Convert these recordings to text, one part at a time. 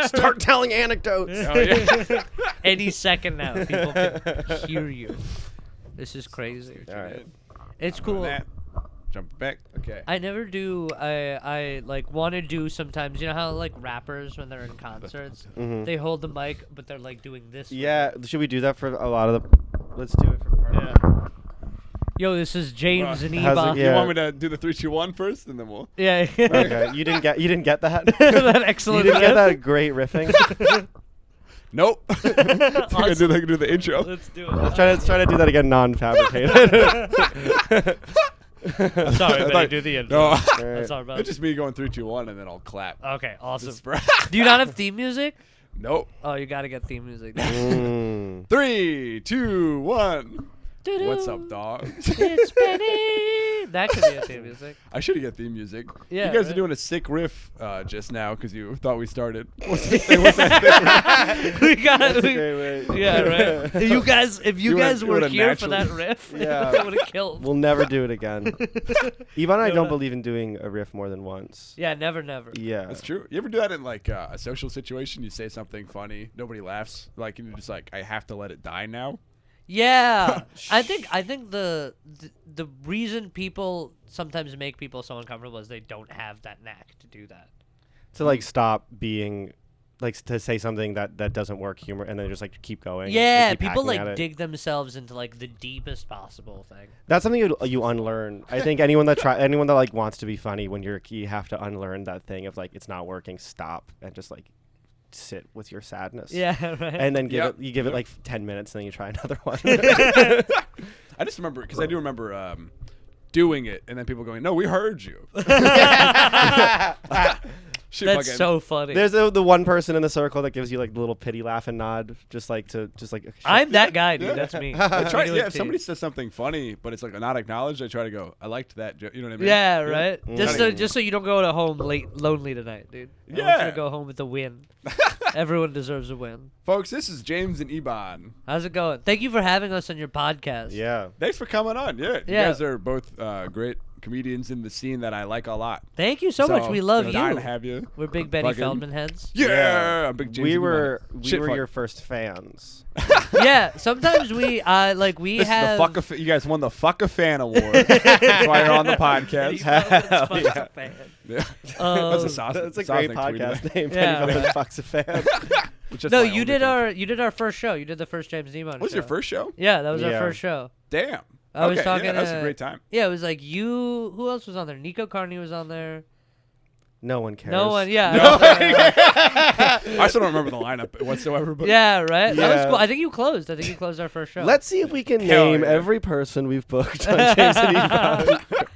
Start telling anecdotes. Oh, yeah. Any second now, people can hear you. This is crazy. All right. It's cool. That. Jump back. Okay. I never do. I like want to do sometimes. You know how like rappers when they're in concerts, they hold the mic, but they're like doing this. Yeah. Should we do that for a lot of the? Let's do it for part. Yeah. Yo, this is James and how's Ibhan. it- You want me to do the 3, 2, 1 first, and then we'll. Yeah. Okay. You didn't get that. That You excellent. didn't get riff. that great riffing. Nope. I can do the intro. Let's do it. Let's try to do that again, non-fabricated. Sorry, I but I thought- do the intro. No. That's our bad. It's just me going 3, 2, 1, and then I'll clap. Okay, awesome. Just for- Do you not have theme music? Nope. Oh, you gotta get theme music. 3, 2, 1. Doo-doo. What's up, dog? It's Benny. That could be a theme music. I should have get theme music. Yeah, you guys right? are doing a sick riff just now because you thought we started. What's that We got That's a we, great way. Yeah, right. If you guys You were would've here for that naturally- riff, Yeah. it would have killed. We'll never do it again. Even I No, don't no. believe in doing a riff more than once. Yeah, never. Yeah. That's true. You ever do that in like a social situation? You say something funny, nobody laughs, like, and you're just like, I have to let it die now. Yeah, I think the reason people sometimes make people so uncomfortable is they don't have that knack to do that. To like stop being, like to say something that doesn't work humor, and then just like keep going. Yeah, and keep people hacking at like it. dig themselves into like the deepest possible thing. That's something you unlearn. I think anyone that like wants to be funny, when you have to unlearn that thing of like it's not working, stop and just like sit with your sadness. Yeah, right. And then Yep. give it like 10 minutes, and then you try another one. I just remember because I do remember doing it, and then people going, "No, we heard you." Shit, That's fucking- so funny. There's the one person in the circle that gives you like the little pity laugh and nod, just like. I'm that guy, dude. Yeah. That's me. I try, do it yeah, if too. somebody says something funny, but it's like not acknowledged, I try to go, I liked that joke. You know what I mean? Yeah, right. Mm. Just so you don't go to home lonely tonight, dude. I want you Yeah. to go home with a win. Everyone deserves a win. Folks, this is James and Ibhan. How's it going? Thank you for having us on your podcast. Yeah. Thanks for coming on. Yeah, you Yeah. guys are both great comedians in the scene that I like a lot. Thank you so much. We love dying you. to have you. We're big Benny Fucking- Feldman heads. Yeah, I'm big James We and were Ibhan. Shit, fuck. your first fans. Yeah, sometimes we we This have. is the fuck you guys won the Fuck a Fan Award. That's why you're on the Benny podcast. Feldman's Hell fucking yeah. fan. Yeah. That's a sausage. That's a sausage great tweet podcast today. name. Yeah, Penny right. Fucks a fan. Which is No, my you only did thing. our first show. You did the first James Demon. What was show. your first show? Yeah, that was our Yeah. first show. Damn. I was Okay, talking yeah, that was to- a great time. Yeah, it was like you. Who else was on there? Nico Carney was on there. No one cares. No one. Yeah. No. I still don't remember the lineup whatsoever. But Yeah, right. That was Yeah. cool. I think you closed our first show. Let's see if we can Hell name yeah. every person we've booked on James and Ibhan.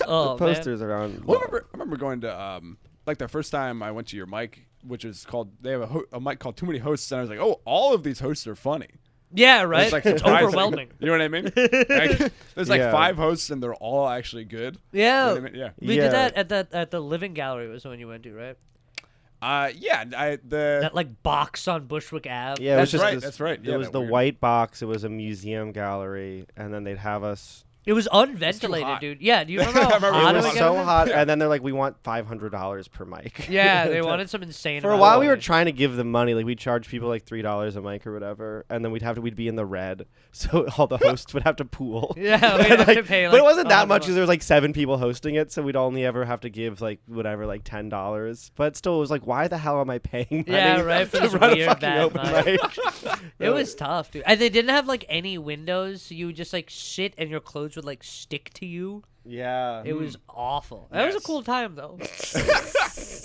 Oh, The man. posters are on. Well, I remember going to like the first time I went to your mic, which is called they have a mic called Too Many Hosts, and I was like, oh, all of these hosts are funny. Yeah, right. It's like It's surprising. overwhelming. You know what I mean? Like, there's like Yeah. 5 hosts, and they're all actually good. You know Yeah. what I mean? Yeah. We Yeah. did that at the Living Gallery was the one you went to, right? Yeah. That like box on Bushwick Ave. Yeah, it was That's just right, this- that's right. It Yeah, was that the weird- white box. It was a museum gallery, and then they'd have us. It was unventilated, hot. dude. Yeah, do you remember how I remember hot It it was was? so hot, and then they're like, "We want $500 per mic." Yeah, they wanted some insane. For a amount while, of we were money. trying to give them money. Like we'd charge people like $3 a mic or whatever, and then we'd be in the red, so all the hosts would have to pool. Yeah, we'd have to pay. Like, but it wasn't that $100. much because there was like 7 people hosting it, so we'd only ever have to give like whatever, like $10. But still, it was like, why the hell am I paying money Yeah, right, for to this run a weird fucking bad open mic. mic? It was tough, dude. And they didn't have like any windows, so you would just like sit and your clothes would like stick to you. Yeah. It was awful. That was a Yes. cool time though.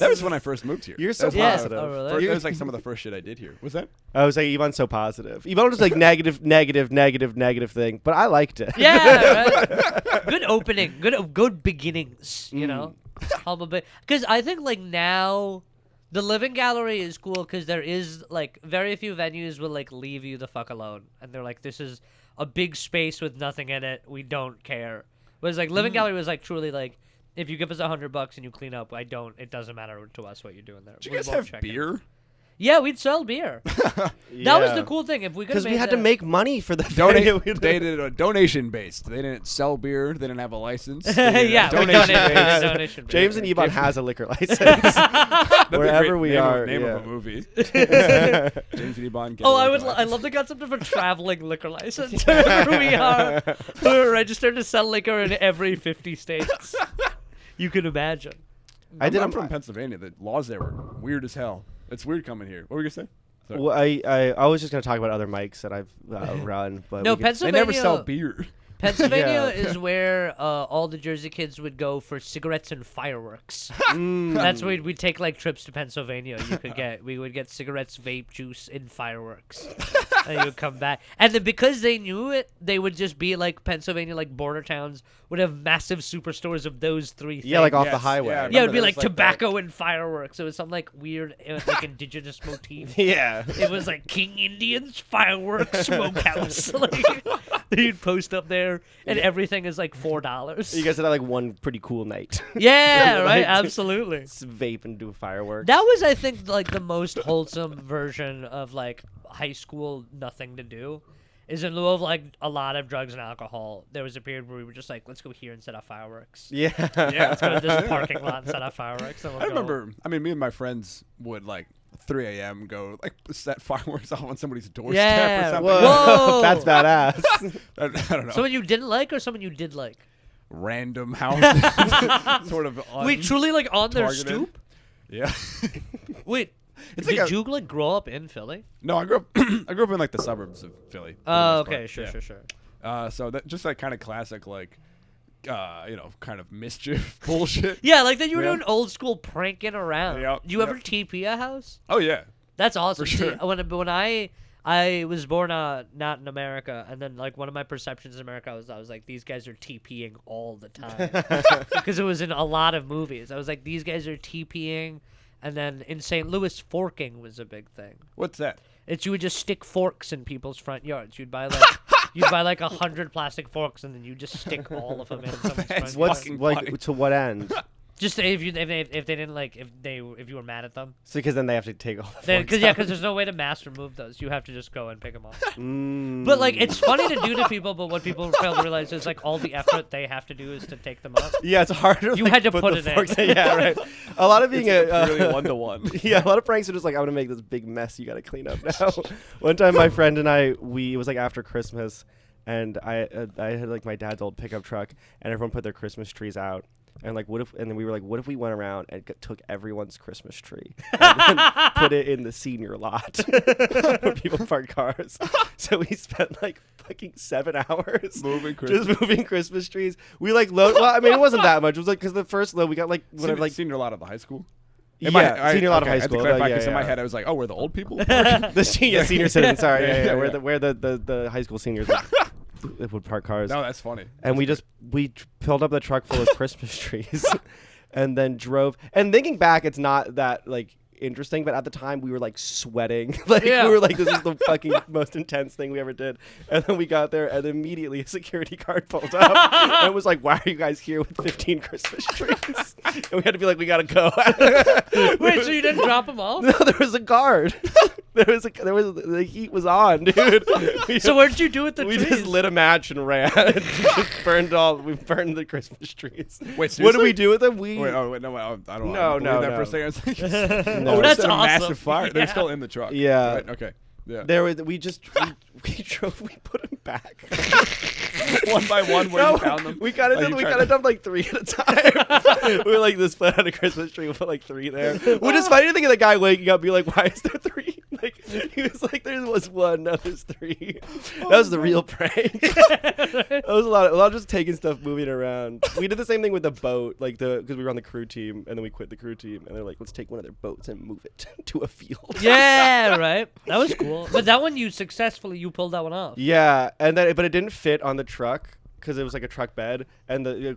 That was when I first moved here. You're so That was Yeah. positive. Oh, really? That was like some of the first shit I did here. Was that? I was like, Ibhan's so positive. Ibhan was like negative thing, but I liked it. Yeah, right? Good opening, good beginnings. You know, because I think like now, the Living Gallery is cool because there is like very few venues will like leave you the fuck alone, and they're like, this is a big space with nothing in it. We don't care. Whereas like Living Gallery was like truly like, if you give us $100 and you clean up, it doesn't matter to us what you're doing there. Did you We guys won't have check it. beer? Yeah, we'd sell beer. That was the cool thing. If we could, because we had to make money for the Donate. venue. They did a donation based. They didn't sell beer. They didn't have a license. Yeah, we donation donated based. donation. James and Ibhan has a liquor license. That'd be a Wherever great we name are, Name yeah. of a movie. James and Ibhan. Get Oh, a I liquor would. I license. love the concept of a traveling liquor license. Wherever we are, we're registered to sell liquor in every 50 states. You can imagine. I'm from Pennsylvania. The laws there were weird as hell. It's weird coming here. What were you gonna say? Sorry. Well, I was just gonna talk about other mics that I've run, but No, we could- They Pennsylvania. never sell beer. Pennsylvania Yeah. is where all the Jersey kids would go for cigarettes and fireworks. That's where we'd take like trips to Pennsylvania. We would get cigarettes, vape juice, and fireworks, and you would come back. And then because they knew it, they would just be like Pennsylvania, like border towns would have massive superstores of those three things. yeah, like off the Yes, highway. yeah, I Yeah, it would be remember like there's, like, tobacco and fireworks. It was some like weird, like indigenous motif. Yeah. It was like King Indian's fireworks smokehouse. Like you'd post up there, and everything is like $4. You guys had like one pretty cool night. Yeah, right. Like, Absolutely. Just vape and do fireworks. That was, I think, like the most wholesome version of like high school nothing to do. Is in lieu of like a lot of drugs and alcohol, there was a period where we were just like, let's go here and set off fireworks. Yeah. Yeah. Let's go to this parking lot and set off fireworks. And we'll I go. remember. I mean, me and my friends would like 3 a.m. go like set fireworks off on somebody's doorstep Yeah, or something. Whoa. That's badass. I don't know. Someone you didn't like or someone you did like? Random house, sort of. Wait, truly like on their targeted. stoop? Yeah. Wait, It's did like a- you like grow up in Philly? No, I grew up. I grew up in like the suburbs of Philly. for the Oh, most okay, part. sure, Yeah. sure, sure. So that just like kind of classic like, kind of mischief bullshit. Yeah, like that you were Yeah. doing old school pranking around. Yep, You ever yep. TP a house? Oh yeah. That's awesome. For sure. See, when I was born not in America, and then like one of my perceptions in America was I was like, these guys are TPing all the time because it was in a lot of movies. I was like, these guys are TPing, and then in St. Louis, forking was a big thing. What's that? It's you would just stick forks in people's front yards. You'd buy like 100 plastic forks, and then you just stick all of them in someone's front It's yard. What's fucking like funny. to what end? Just if they didn't like if you were mad at them. So because then they have to take all the forks Because out. there's no way to mass remove those. You have to just go and pick them up. Mm. But like, it's funny to do to people. But what people fail to realize is like all the effort they have to do is to take them up. Yeah, it's harder. You like, had to put put the it in. forks Yeah, right. A lot of being Really 1-to-1. Yeah, a lot of pranks are just like, I'm gonna make this big mess you gotta clean up now. One time, my friend and I, it was like after Christmas, and I had like my dad's old pickup truck, and everyone put their Christmas trees out. And like, and then we were like, what if we went around and took everyone's Christmas tree and then put it in the senior lot where people park cars? So we spent like fucking 7 hours Moving just moving Christmas trees. We like load. Well, I mean, it wasn't that much. It was like because the first load we got like whatever, like senior lot of the high school. yeah, senior lot of high I had to school. clarify, Yeah, 'cause in my yeah. head I was like, oh, we're the old people. the senior citizen. Sorry, yeah, Yeah, Where yeah. the high school seniors would park cars. No, that's funny. And we filled up the truck full of Christmas trees, and then drove. And thinking back, it's not that like interesting, but at the time we were like sweating, like Yeah. we were like, this is the fucking most intense thing we ever did. And then we got there, and immediately a security guard pulled up and was like, "Why are you guys here with 15 Christmas trees?" And we had to be like, "We gotta go." Wait, so you didn't drop them off? No, there was a guard. The heat was on, dude. So what did you do with the we trees? just lit a match and ran. We burned the Christmas trees. Wait, What did seriously? we do with them? We Wait, no, I don't No, believe no, that no. for a second. I was like, No. oh, we That's just had a awesome. massive fire. Yeah. They're still in the truck. Yeah. Right, okay. Yeah. there was we drove. We put them back. One by one, where No, you found them. We kind Oh, you of tried to- done like 3 at a time. We were like this split out a Christmas tree. We put like 3 there. Which is funny to think of the guy waking up, be like, "Why is there 3?" Like he was like, "There was 1, now there's 3." That was the real prank. That was a lot of just taking stuff, moving around. We did the same thing with the boat, like because we were on the crew team, and then we quit the crew team, and they're like, "Let's take one of their boats and move it to a field." Yeah, right. That was cool. But that one you pulled that one off. Yeah, and then but it didn't fit on the truck. because it was like a truck bed, and the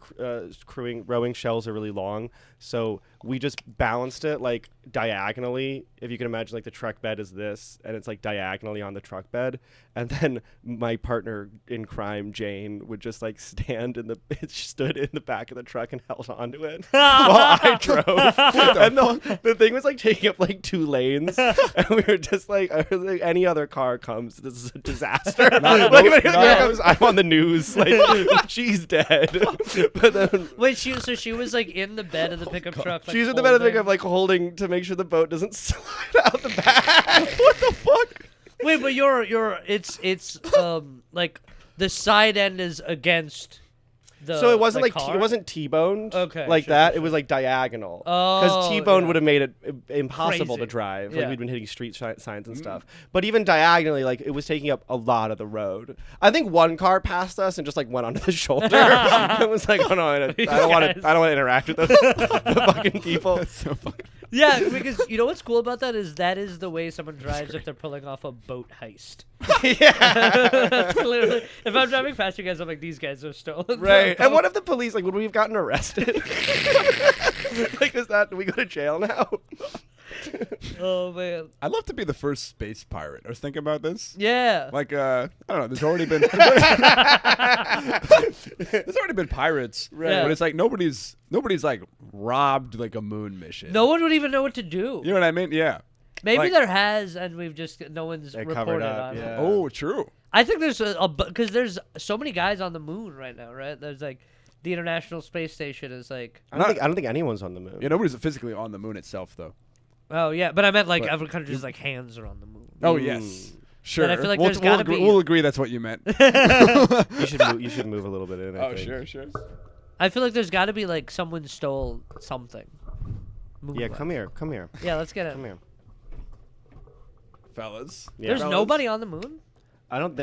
rowing shells are really long. So we just balanced it like diagonally. If you can imagine, like the truck bed is this, and it's like diagonally on the truck bed. And then my partner in crime, Jane, would just like stood in the back of the truck and held onto it while I drove. And the thing was like taking up like 2 lanes, and we were just like, any other car comes, this is a disaster. I'm on the news, like she's dead. But then Wait, she was like in the bed of the pickup truck. Like, she's in the bed of the pickup, like holding to make sure the boat doesn't slide out the back. What the fuck? Wait, but it's like the side end is against the. So it wasn't the like car? it wasn't T-boned, Okay, like sure, that. sure. It was like diagonal. Oh, T-bone yeah. would have made it impossible to Crazy. drive. Like Yeah. we'd been hitting street signs and stuff. But even diagonally, like it was taking up a lot of the road. I think one car passed us and just like went onto the shoulder. It was like, oh no, I don't want to interact with those the fucking people. That's so fucking. Yeah, because you know what's cool about that is the way someone drives if they're pulling off a boat heist. That's clearly, if I'm driving past you guys, I'm like, these guys are stolen. Right. And what if the police, like, would we have gotten arrested? Like, do we go to jail now? Oh man. I'd love to be the first space pirate. I was thinking about this. Yeah. Like, I don't know. There's already been pirates, Right. but it's like nobody's like robbed like a moon mission. No one would even know what to do. You know what I mean? Yeah. Maybe like- there has, and we've just no one's They're reported covered up, on yeah. it. Oh, true. I think there's because there's so many guys on the moon right now, right? There's like the International Space Station is like. I don't think anyone's on the moon. Yeah, nobody's physically on the moon itself, though. Oh yeah, but I meant like But- other countries like hands are on the moon. Oh yes, sure. I feel like we'll, there's gotta agree, be- we'll agree that's what you meant. You should move a little bit in. I Oh, think. sure. I feel like there's got to be like someone stole something. Yeah, Moonlight. come here. Yeah, let's get it. Come here. Fellas. Yeah. There's Fellas. nobody on the moon. I don't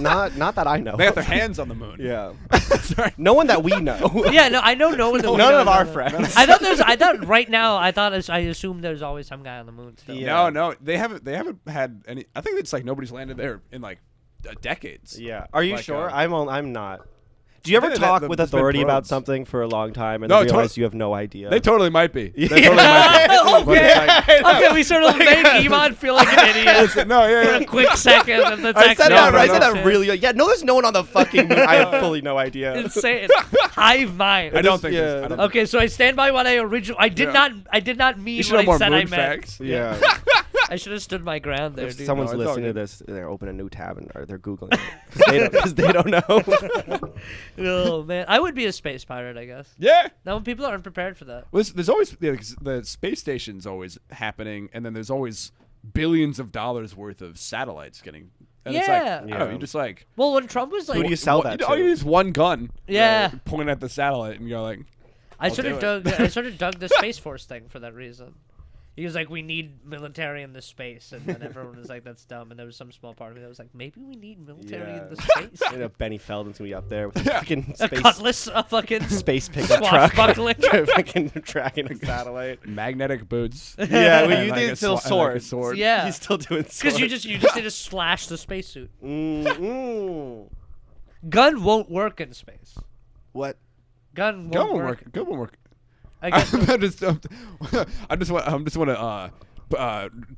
not that I know. They got their hands on the moon. Yeah. Sorry. No one that we know. Yeah, no, I know no one. That we None know of is our on the- friends. I thought right now. I assumed there's always some guy on the moon. Still. Yeah. No, they haven't had any. I think it's like nobody's landed there in like decades. Yeah. Are you Like, sure? I'm not. Do you ever Yeah, talk that- with there's been authority about probes. something for a long time and No, then realize you have no idea? They totally might be. They Yeah. totally might be. okay. But it's like- Okay, we sort of made Ibhan feel like an idiot no, for yeah. a quick second, and that's I said actually that. no, I no, said no. that really. Yeah. No, there's no one on the fucking moon. I have fully no idea. insane. Hive mind. I don't think. Yeah. there's- I don't Okay, so I stand by what I originally. I did not mean You should what have more I said I moon meant. facts. Yeah. I should have stood my ground there, If dude. someone's No, it's all listening to good. this, they're opening a new tab and or they're googling it because they don't know. Oh man, I would be a space pirate, I guess. Yeah. Now people aren't prepared for that. Well, there's always 'cause the space station's always happening, and then there's always billions of dollars worth of satellites getting. And it's like, Yeah. I don't know, Yeah. you just like. Well, when Trump was like, Who do you sell what- that All you to? need is one gun. Yeah. Pointing at the satellite, and you're like, I I'll sort of do it. dug. I sort of dug the Space Force thing for that reason. He was like, "We need military in the space," and then everyone was like, "That's dumb." And there was some small part of me that was like, "Maybe we need military in the space." You know, Benny Feldman's gonna be up there with a fucking A space cutlass, a fucking space pickup truck, swashbuckling. fucking tracking a satellite. magnetic boots. Yeah, we And use like these a still sw- and like a swords. sword. Yeah, He's still doing because you just need to slash the spacesuit. Gun won't work in space. What? Gun won't Gun won't work. work. Gun won't work. I guess. I just want to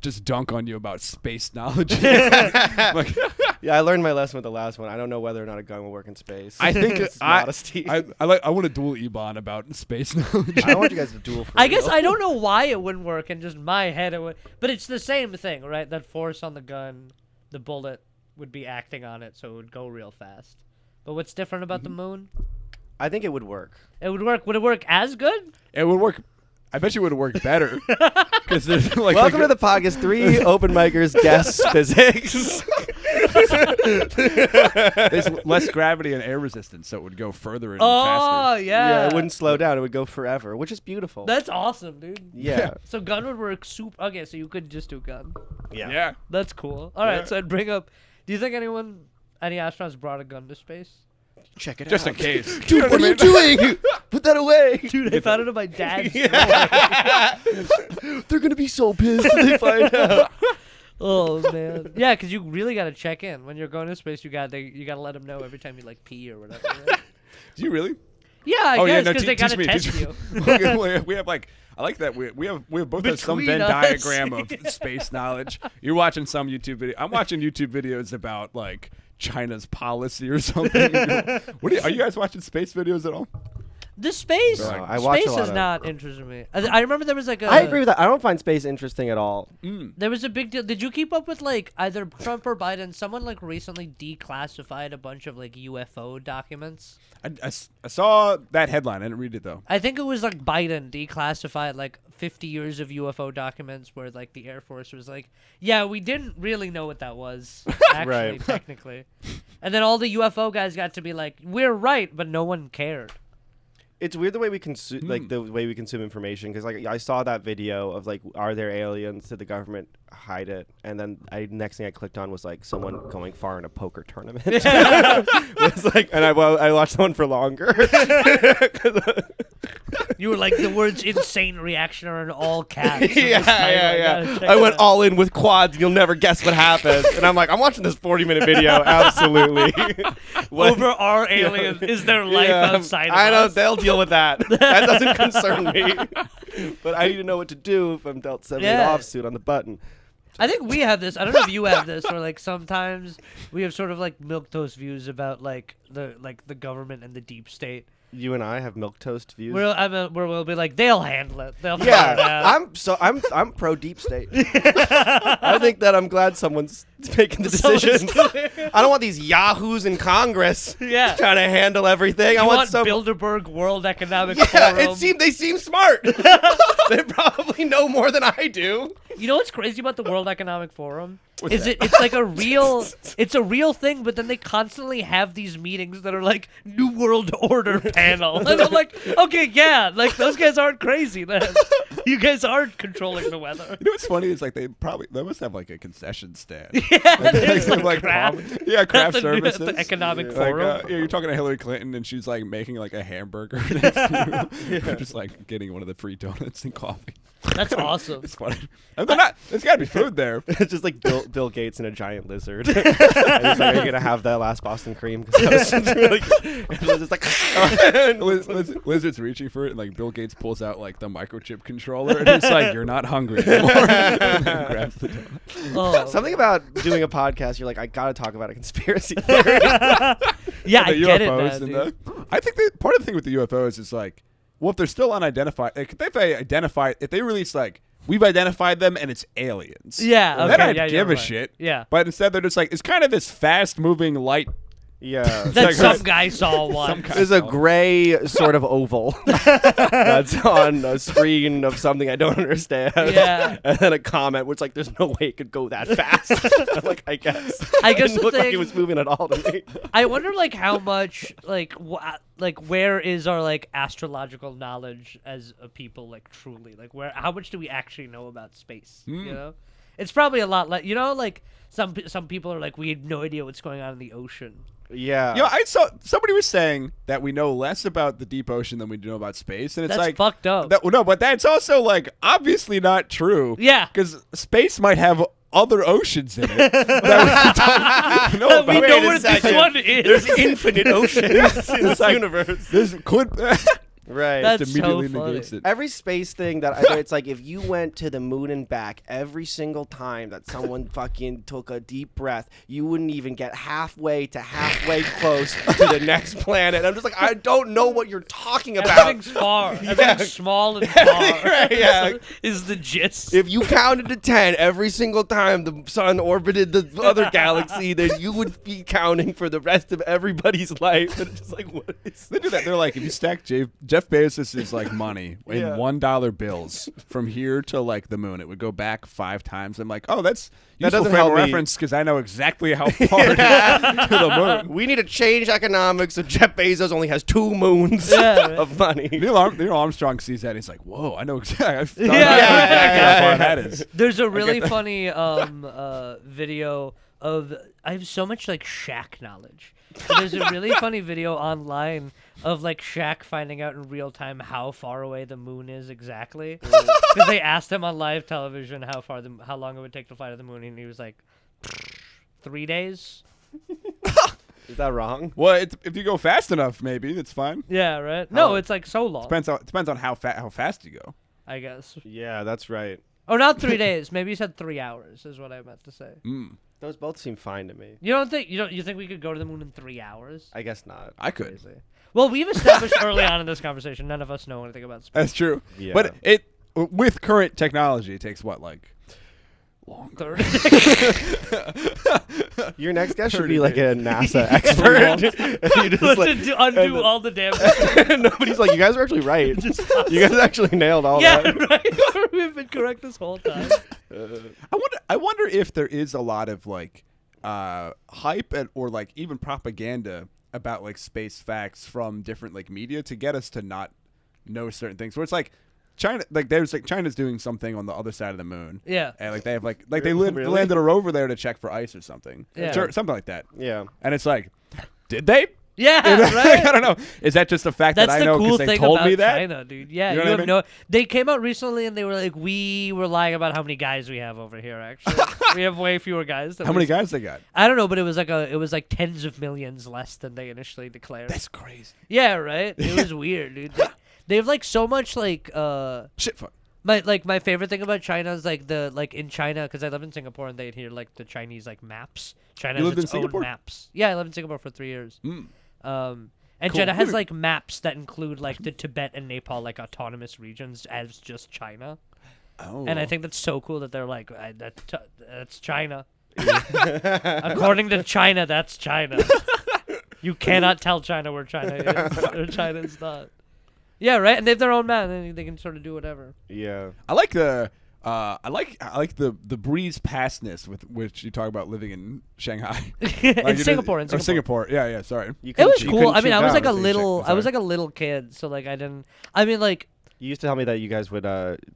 just dunk on you about space knowledge. Like, Yeah, I learned my lesson with the last one. I don't know whether or not a gun will work in space. I think It's modesty. I want to duel Ibhan about space knowledge. I don't want you guys to duel. For I guess real. I don't know why it wouldn't work in just my head. It would, but it's the same thing, right? That force on the gun, the bullet would be acting on it, so it would go real fast. But what's different about the moon? I think it would work. It would work. Would it work as good? It would work. I bet you it would work better. Because there's like Welcome to the podcast. 3 open micers guess physics. there's less gravity and air resistance, so it would go further and Oh faster. yeah. Yeah, it wouldn't slow down. It would go forever, which is beautiful. That's awesome, dude. yeah. So gun would work super. Okay, so you could just do gun. Yeah. That's cool. All right, Yeah. so I'd bring up. Do you think any astronauts brought a gun to space? Check it Just out. in case. Dude, what are you doing? Put that away. Dude, I found it in my dad's. They're gonna be so pissed when they find out. Oh man, yeah, because you really gotta check in when you're going to space. You gotta let them know every time you like pee or whatever. Right? Do you really? Yeah, I guess no, because they gotta teach me, test teach me. you. We have like, I like that we have both have some Between Venn us. diagram of space knowledge. You're watching some YouTube video. I'm watching YouTube videos about like China's policy or something. Are you guys watching space videos at all? The space, No, I watch a space lot has of- not interested me. I remember there was like a. I agree with that. I don't find space interesting at all. There was a big deal. Did you keep up with like either Trump or Biden? Someone like recently declassified a bunch of like UFO documents. I saw that headline. I didn't read it though. I think it was like Biden declassified like 50 years of UFO documents where like the Air Force was like, yeah, we didn't really know what that was, actually, Right. technically. And then all the UFO guys got to be like, we're right, but no one cared. It's weird the way we consume, like the way we consume information. Because like I saw that video of like, are there aliens? Did the government hide it? And then next thing I clicked on was like someone going far in a poker tournament. It's like, and I watched that one for longer. You were like, the words insane reaction are in all caps. yeah. I went all in with quads. You'll never guess what happened. And I'm like, I'm watching this 40-minute video. Absolutely. Over our aliens. Is there life outside of I know. us? They'll deal with that. That doesn't concern me. But I need to know what to do if I'm dealt 7 offsuit on the button. I think we have this. I don't know if you have this, or like sometimes we have sort of like milquetoast views about like the government and the deep state. You and I have milquetoast views. Where we'll be like, they'll handle it. They'll figure it out. I'm pro deep state. I think that I'm glad someone's making the decisions. I don't want these yahoos in Congress Yeah. trying to handle everything. I You want want some. Bilderberg World Economic Yeah, Forum. they seem smart. They probably know more than I do. You know what's crazy about the World Economic Forum? What's that? It's like it's a real thing, but then they constantly have these meetings that are like New World Order panel. And I'm like, okay, yeah, like those guys aren't crazy then. You guys aren't controlling the weather. You know what's funny is like they must have like a concession stand. Yeah, there's Like, like craft. craft. Yeah, craft the services. The Economic Like, Forum. yeah, you're talking to Hillary Clinton and she's like making like a hamburger next to you. You're just like getting one of the free donuts and coffee. That's awesome. It's funny. And they're not. There's got to be food there. It's just like Bill Gates and a giant lizard. And it's like, are you gonna have the last Boston cream? Because it was just like Lizard's reaching for it, and like Bill Gates pulls out like the microchip controller, and it's like, "You're not hungry anymore." And then grabs the donut. Oh. something about doing a podcast. You're like, I gotta talk about a conspiracy theory. Yeah, I The get it, UFOs man, and dude. I think that part of the thing with the UFOs is like, well, if they're still unidentified, like, if they release like, we've identified them and it's aliens. Yeah, then okay, I'd yeah, give you're a right. shit. Yeah. But instead, they're just like, it's kind of this fast-moving light. Yeah. That like- some guy saw one. Some guy- There's a gray sort of oval that's on a screen of something I don't understand. Yeah. And then a comment which like, there's no way it could go that fast. I'm like, I guess. I guess Didn't the look like thing- it was moving at all to me. I wonder, like, how much, like, where is our like astrological knowledge as a people, like, truly, like, how much do we actually know about space? You know, it's probably a lot. Like, you know, like some people are like, we have no idea what's going on in the ocean. Yeah. You know, I saw somebody was saying that we know less about the deep ocean than we do know about space, and it's That's like fucked up. No, but that's also like obviously not true. Yeah. because space might have other oceans in it that we don't know We about. know Wait a where this second. one is. There's infinite oceans in this like- universe. This could Right. That's just immediately so funny. negates it. Every space thing that it's like if you went to the moon and back every single time that someone fucking took a deep breath, you wouldn't even get halfway close to the next planet. I'm just like, I don't know what you're talking about. Everything's far. Everything's small and far. Right, yeah. Is the gist. If you counted to 10 every single time the sun orbited the other galaxy, then you would be counting for the rest of everybody's life. And it's just like, what is They do that. They're like, if you stack Jeff Bezos' like money in Yeah. $1 bills from here to like the moon, it would go back 5 times. I'm like, oh, that's That useful doesn't frame of help me. reference because I know exactly how far it is to the moon. We need to change economics so Jeff Bezos only has 2 moons Yeah. of money. Neil Armstrong sees that. He's like, whoa, I know exactly. I've thought Yeah. about exactly Yeah. how far that is. There's a really funny video of I have so much like Shaq knowledge. But there's a really funny video online of like Shaq finding out in real time how far away the moon is exactly. Because they asked him on live television how long it would take to fly to the moon, and he was like, 3 days. Is that wrong? Well, if you go fast enough, maybe it's fine. Yeah, right. No, How- it's like so long. Depends on how fast you go. I guess. Yeah, that's right. Oh, not 3 days. Maybe you said 3 hours is what I meant to say. Mm, Those both seem fine to me. You think we could go to the moon in 3 hours? I guess not. I could. Crazy. Well, we've established early on in this conversation none of us know anything about space. That's true. Yeah. But with current technology, it takes what, like longer? Your next guest should 30 be like a days. NASA expert. You just, like, undo and- all the damage. Nobody's like, you guys are actually right. You guys actually nailed all Yeah, that. right. We've been correct this whole time. I wonder if there is a lot of like hype or like even propaganda about like space facts from different like media to get us to not know certain things. Where it's like China, like there's like China's doing something on the other side of the moon. Yeah. And like they have like Really? landed a rover there to check for ice or something. Yeah. Sure, something like that. Yeah. And it's like, did they? Yeah, right. I don't know. Is that just a fact That's that I the know cool because they thing told about me that? China, dude. Yeah, You you, know what I have mean? no. They came out recently and they were like, "We were lying about how many guys we have over here. Actually, we have way fewer guys. Than How we many guys they got? I don't know, but it was like tens of millions less than they initially declared. That's crazy. Yeah, right. It was weird, dude. They have like so much like Shit fuck. my favorite thing about China is like in China, because I live in Singapore and they hear like the Chinese like maps. China You has lived in its own Singapore? maps. Yeah, I lived in Singapore for 3 years. Mm. And Cool. China has like maps that include like the Tibet and Nepal like autonomous regions as just China. Oh. And I think that's so cool that they're like that's China. According to China, that's China. You cannot tell China where China is or China is not. Yeah, right. And they have their own map, and they can sort of do whatever. Yeah. I like the the breeze pastness with which you talk about living in Shanghai. in Singapore, in Singapore. Singapore. Yeah, sorry. You It was couldn't- you cool. couldn't I mean, chew I was gum. like a Sorry. little, I was like a little kid, so like I didn't. I mean, like You used to tell me that you guys would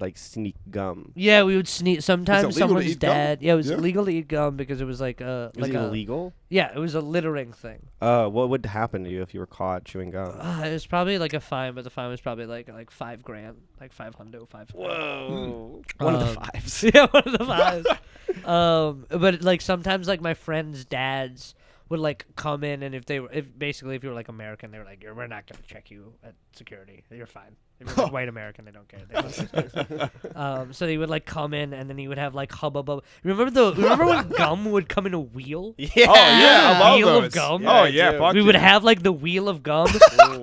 like sneak gum. yeah, we would sneak. Sometimes legal to someone's eat gum? dad. Yeah, it was Yeah. illegal to eat gum because it was like Was like it a illegal? yeah, it was a littering thing. What would happen to you if you were caught chewing gum? It was probably like a fine, but the fine was probably like $5,000, like 500, 5. Whoa. One of the fives. Yeah, one of the fives. But like sometimes like my friends' dads would like come in, and if you were like American, they were like, we're not gonna check you at security. You're fine. If you're like white American, they don't care. So they would like come in, and then he would have like hubbub. Remember when gum would come in a wheel? Yeah. Oh yeah, I love Wheel of those. gum? Oh Yeah, yeah, dude. fuck We yeah. would have like the wheel of gum,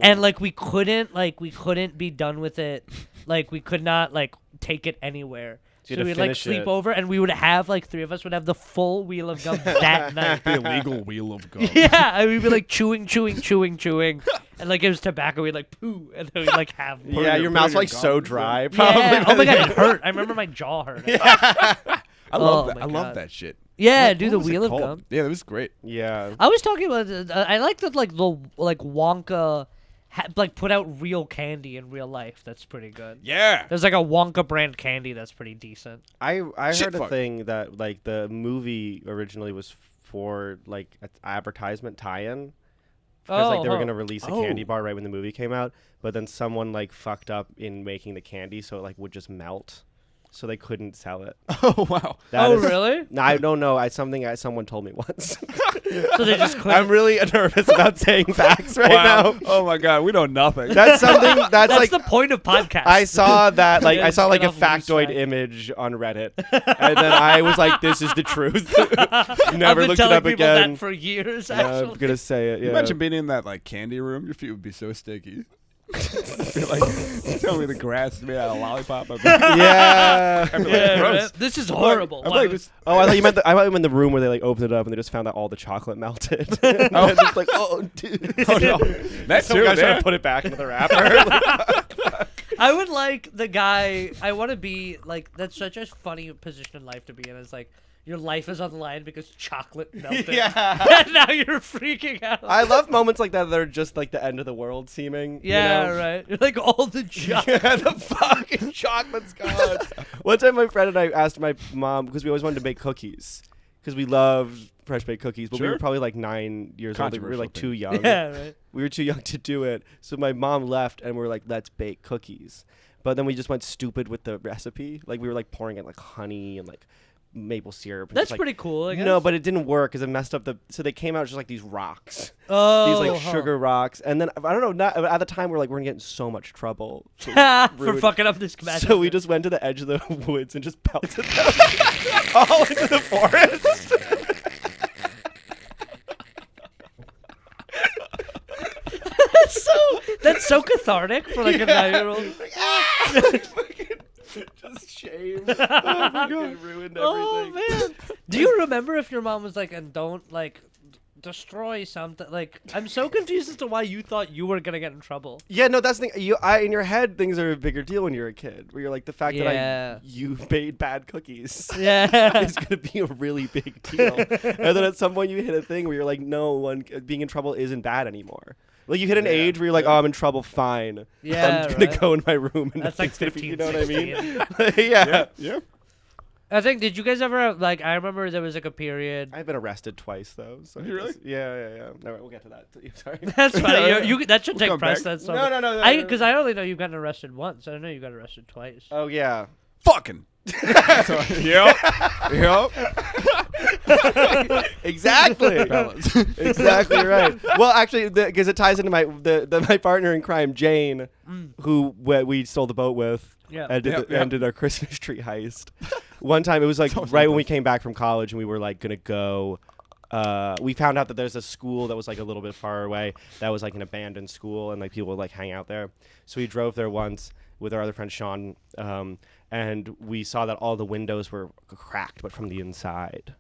and like we couldn't be done with it. Like we could not like take it anywhere. You So had to we'd like finish sleep it. over, and we would have like 3 of us would have the full wheel of gum that night. the illegal wheel of gum. Yeah, and we'd be like chewing, and like it was tobacco. We'd like poo, and then we'd like have. Put Yeah, in your your- mouth's put in like your so gum. dry. Probably. Yeah. by Oh my the god, end. it hurt. I remember my jaw hurt. I love Oh that. my I love God. that shit. Yeah, What- do what the was it wheel of called? gum. Yeah, that was great. Yeah. I was talking about. I like that, like the Wonka, like put out real candy in real life. That's pretty good. Yeah. There's like a Wonka brand candy that's pretty decent. I Shit heard a fuck. thing that like the movie originally was for like an advertisement tie-in. Because like they were gonna release a candy Oh. bar right when the movie came out, but then someone like fucked up in making the candy, so it like would just melt, so they couldn't sell it. Oh wow. That Oh is- really? No, I don't know. Someone told me once. So they just quit. I'm really nervous about saying facts right Wow. now. Oh my god, we know nothing. That's something that's That's like the point of podcast. I saw that like Yeah, I saw like a get off loose factoid facts. image on Reddit, and then I was like, "This is the truth." I've Never been looked it telling up people again. that for years. Yeah, Actually, I'm gonna say it. Yeah. Imagine being in that like candy room. Your feet would be so sticky. You're like, tell me the grass is made out of lollipop. I'd be like, yeah. I'd be like, yeah, gross. right? This is horrible. I'm Why like, would- this- Oh, I thought you meant the room where they like opened it up and they just found that all the chocolate melted. And Oh. it's just like, oh, dude. oh no, that's Some too. guy's trying man. to put it back into the wrapper. I would like the guy. I want to be like. That's such a funny position in life to be in. It's like your life is on the line because chocolate melted. Yeah. And now you're freaking out. I love moments like that that are just like the end of the world seeming. yeah, you know? right. You're like all the chocolate. Yeah, the fucking chocolate's gone. One time, my friend and I asked my mom because we always wanted to make cookies because we loved fresh baked cookies, but we Sure. were probably like 9 years old. We were like too young. Yeah, right. We were too young to do it. So my mom left, and we were like, "Let's bake cookies." But then we just went stupid with the recipe. Like we were like pouring in like honey and like maple syrup. And That's just, like, pretty cool. I guess. no, but it didn't work because it messed up the. So they came out just like these rocks, oh, these like sugar rocks, and then I don't know. Not at the time we're like we're gonna get in so much trouble for rude. fucking up this magic. So we just went to the edge of the woods and just pelted them all into the forest. That's so cathartic for like a 9-year-old. Just shame. Oh my God, ruined everything. Oh man. Do you remember if your mom was like, and don't like destroy something? Like, I'm so confused as to why you thought you were gonna get in trouble. Yeah, no, that's the thing. In your head, things are a bigger deal when you're a kid. Where you're like, the fact that you made bad cookies Yeah. is gonna be a really big deal. And then at some point you hit a thing where you're like, no, being in trouble isn't bad anymore. Like you hit an age where you're like, oh, I'm in trouble. Fine. Yeah, I'm gonna right. go in my room and That's like nothing's gonna be- 15, You know what I mean? 16. Yeah. Yeah. I think. Did you guys ever like? I remember there was like a period. I've been arrested twice though. So Have you really? Yeah. All right, we'll get to that. Sorry. That's funny. You that should We'll take come back. precedence. No. Because I only know you've gotten arrested once. I don't know you got arrested twice. Oh yeah. Fucking. Yep. Exactly. Exactly right. Well, actually, because it ties into my partner in crime, Jane, who we stole the boat with, Yeah. and did our Christmas tree heist. One time, it was like Sounds right like when we came back from college, and we were like gonna go. We found out that there's a school that was like a little bit far away that was like an abandoned school, and like people would like hang out there. So we drove there once with our other friend Sean, and we saw that all the windows were cracked, but from the inside.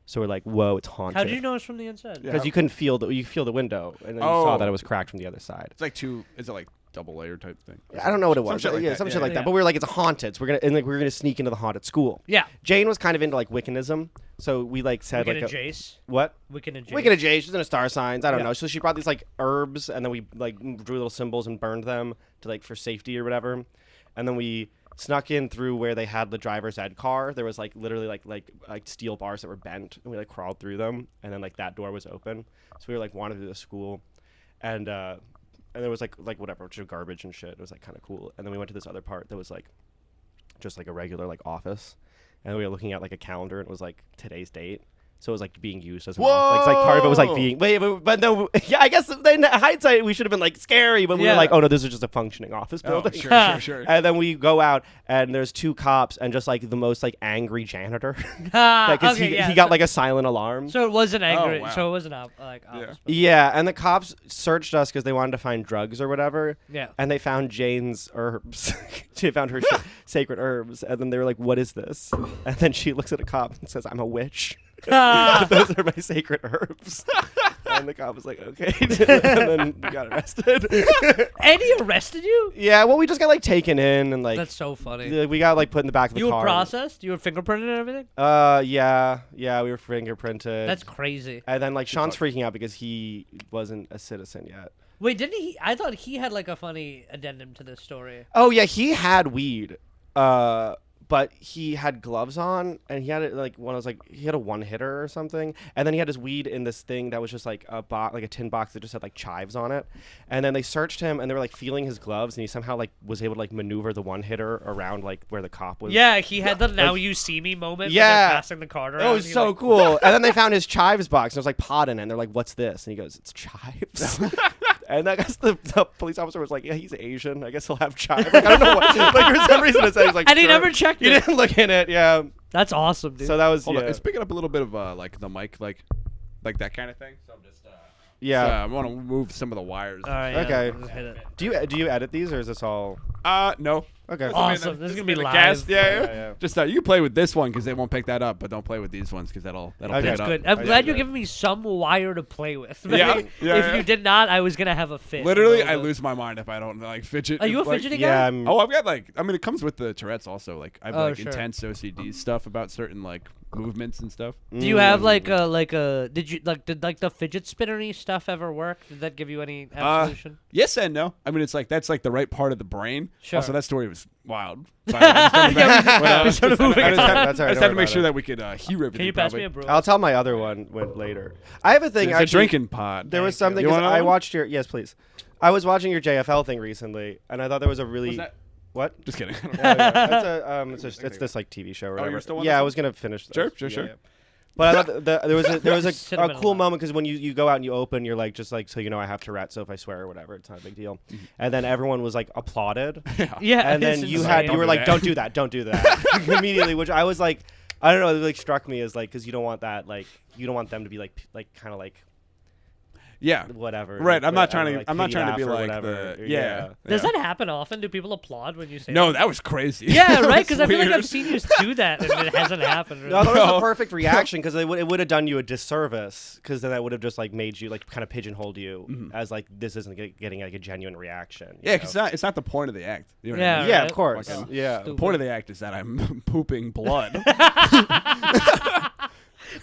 So we're like, "Whoa, it's haunted." How did you know it's from the inside? Yeah. Because you couldn't feel you feel the window, and then you saw Oh. that it was cracked from the other side. It's like is it like double layer type thing? I don't know what it was. Some shit like that. Some Yeah, shit like yeah. that. But we were like, it's a haunted. So we're gonna sneak into the haunted school. Yeah. Jane was kind of into like Wiccanism, so we like said Wiccan like and Jace. what? Wiccan and Jace. Wiccan and Jay. She's into star signs. I don't Yeah. know. So she brought these like herbs, and then we like drew little symbols and burned them to like for safety or whatever. And then we snuck in through where they had the driver's ed car. There was like literally like steel bars that were bent, and we like crawled through them, and then like that door was open. So we were like wanted through the school, and there was like whatever, just garbage and shit. It was like kind of cool. And then we went to this other part that was like just like a regular like office, and we were looking at like a calendar, and it was like today's date. So it was like being used as an office. Like part of it was like being but no, yeah, I guess in hindsight we should have been like scary, but we were like, oh no, this is just a functioning office building. Oh, sure. And then we go out, and there's two cops and just like the most like angry janitor. Because he got like a silent alarm. So it wasn't angry. Oh, wow. So it wasn't like. Yeah, and the cops searched us because they wanted to find drugs or whatever. Yeah. And they found Jane's herbs. She found her sacred herbs, and then they were like, "What is this?" And then she looks at a cop and says, "I'm a witch. Those are my sacred herbs." And the cop was like, "Okay," and then we got arrested. And he arrested you? Yeah, well, we just got like taken in and like That's so funny. we got like put in the back of the You car. were processed? You were fingerprinted and everything? Yeah, we were fingerprinted. That's crazy. And then like Sean's freaking out because he wasn't a citizen yet. Wait, didn't he? I thought he had like a funny addendum to this story. Oh yeah, he had weed, but he had gloves on, and he had it like one of those like he had a one hitter or something, and then he had his weed in this thing that was just like a tin box that just had like chives on it, and then they searched him and they were like feeling his gloves, and he somehow like was able to like maneuver the one hitter around like where the cop was. Yeah, he had the "now you see me" moment. Yeah. when they're passing the card around. Oh, it was He, so like, cool. And then they found his chives box, and there was like pot in it, and they're like, "What's this?" And he goes, "It's chives." And I guess the police officer was like, "Yeah, he's Asian. I guess he'll have chives." Like, I don't know what. Like for some reason, it said he's like. And he "Sure." never checked He it. didn't look in it. Yeah. That's awesome, dude. So that was Hold on, yeah. it's picking up a little bit of like the mic, like that kind of thing. So I'm just Yeah. I want to move some of the wires. All right, yeah, Okay. let's hit it. Do you edit these or is this all? No. Okay. Awesome. This is gonna be the live. cast. Yeah. Yeah. Just you can play with this one because they won't pick that up, but don't play with these ones because that'll Okay. pick That's it up. good. I'm I glad see you're that. giving me some wire to play with. Yeah, if yeah. you did not, I was gonna have a fit. Literally, Over. I lose my mind if I don't like fidget. Are you a like- fidgeting guy? Yeah. I'm, Oh, I've got like I mean, it comes with the Tourette's also. Like I have Oh, like sure. intense OCD stuff about certain like movements and stuff. Do you have like a did you did like the fidget spinnery stuff ever work? Did that give you any absolution? Yes and no. I mean, it's like that's like the right part of the brain. Sure. Also, that story was wild. Sorry, I just Yeah, we started moving I just on. had, That's all I right, just don't had to worry make sure about that we could hear everything. Can you pass probably. me a brew? I'll tell my other one later. I have a thing. It's a actually, drinking pod. There was Thank something. you. You 'cause want I another one? watched your. Yes, please. I was watching your JFL thing recently, and I thought there was a really. Was that? What? Just kidding. It's this like TV show or whatever. you're still on yeah, this I one? was gonna finish. Sure, this. sure. Yeah. But I thought there was a Cinnamon cool a lot. moment because when you go out and you open, you're like just like so I have Tourette, so if I swear or whatever, it's not a big deal. And then everyone was like applauded, Yeah, and then it's you insane. were do like, that. don't do that immediately, which I was like, I don't know, it like struck me as like because you don't want that like you don't want them to be like kind of like Yeah. whatever. Right. I'm not I don't trying know, to. I'm not pity trying to be laugh or like whatever. the. Yeah. Does yeah. that happen often? Do people applaud when you say No, that? that was crazy. Yeah, That right. was Because I feel like weird. I've seen you do that, and it hasn't happened. Really. No, that was No. the perfect reaction because it would have done you a disservice because then that would have just like made you like kind of pigeonholed you as like this isn't getting like a genuine reaction. you Yeah, know? because it's not the point of the act. You know what I Yeah, mean? Yeah, right? of course. Fucking- Yeah. The point of the act is that I'm pooping blood.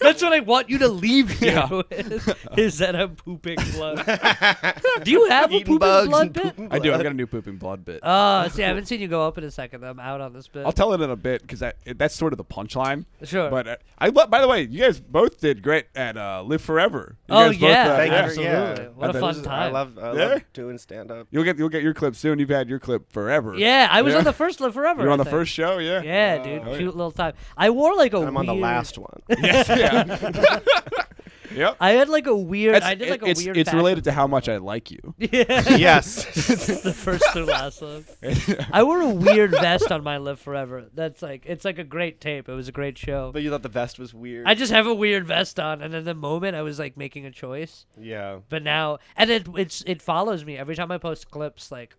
That's what I want you to leave here Yeah. with, is that I'm pooping blood. Do you have a Eating pooping bugs blood and bit? pooping I do. I've blood. got a new pooping blood bit. See, I haven't seen you go up in a second. I'm out on this bit. I'll tell it in a bit because that's sort of the punchline. Sure. But by the way, you guys both did great at Live Forever. You Oh, guys both, yeah. Thank you. Absolutely. Yeah. What a I fun bet- time. I love Yeah. doing stand up. You'll get your clip soon. You've had your clip forever. Yeah, I was Yeah. on the first Live Forever. You were on I the think. first show. Yeah. Yeah, dude. Oh, yeah. Cute little time. I wore like a I'm on the weird- last one. Yes. Yeah. Yep. I had like a weird. That's- I did like a it's weird. it's fashion related to how much I like you. Yeah. Yes. the first to last one. I wore a weird vest on my Live Forever. That's like it's like a great tape. It was a great show. But you thought the vest was weird. I just have a weird vest on, and in the moment I was like making a choice. Yeah. But now, and it follows me every time I post clips. Like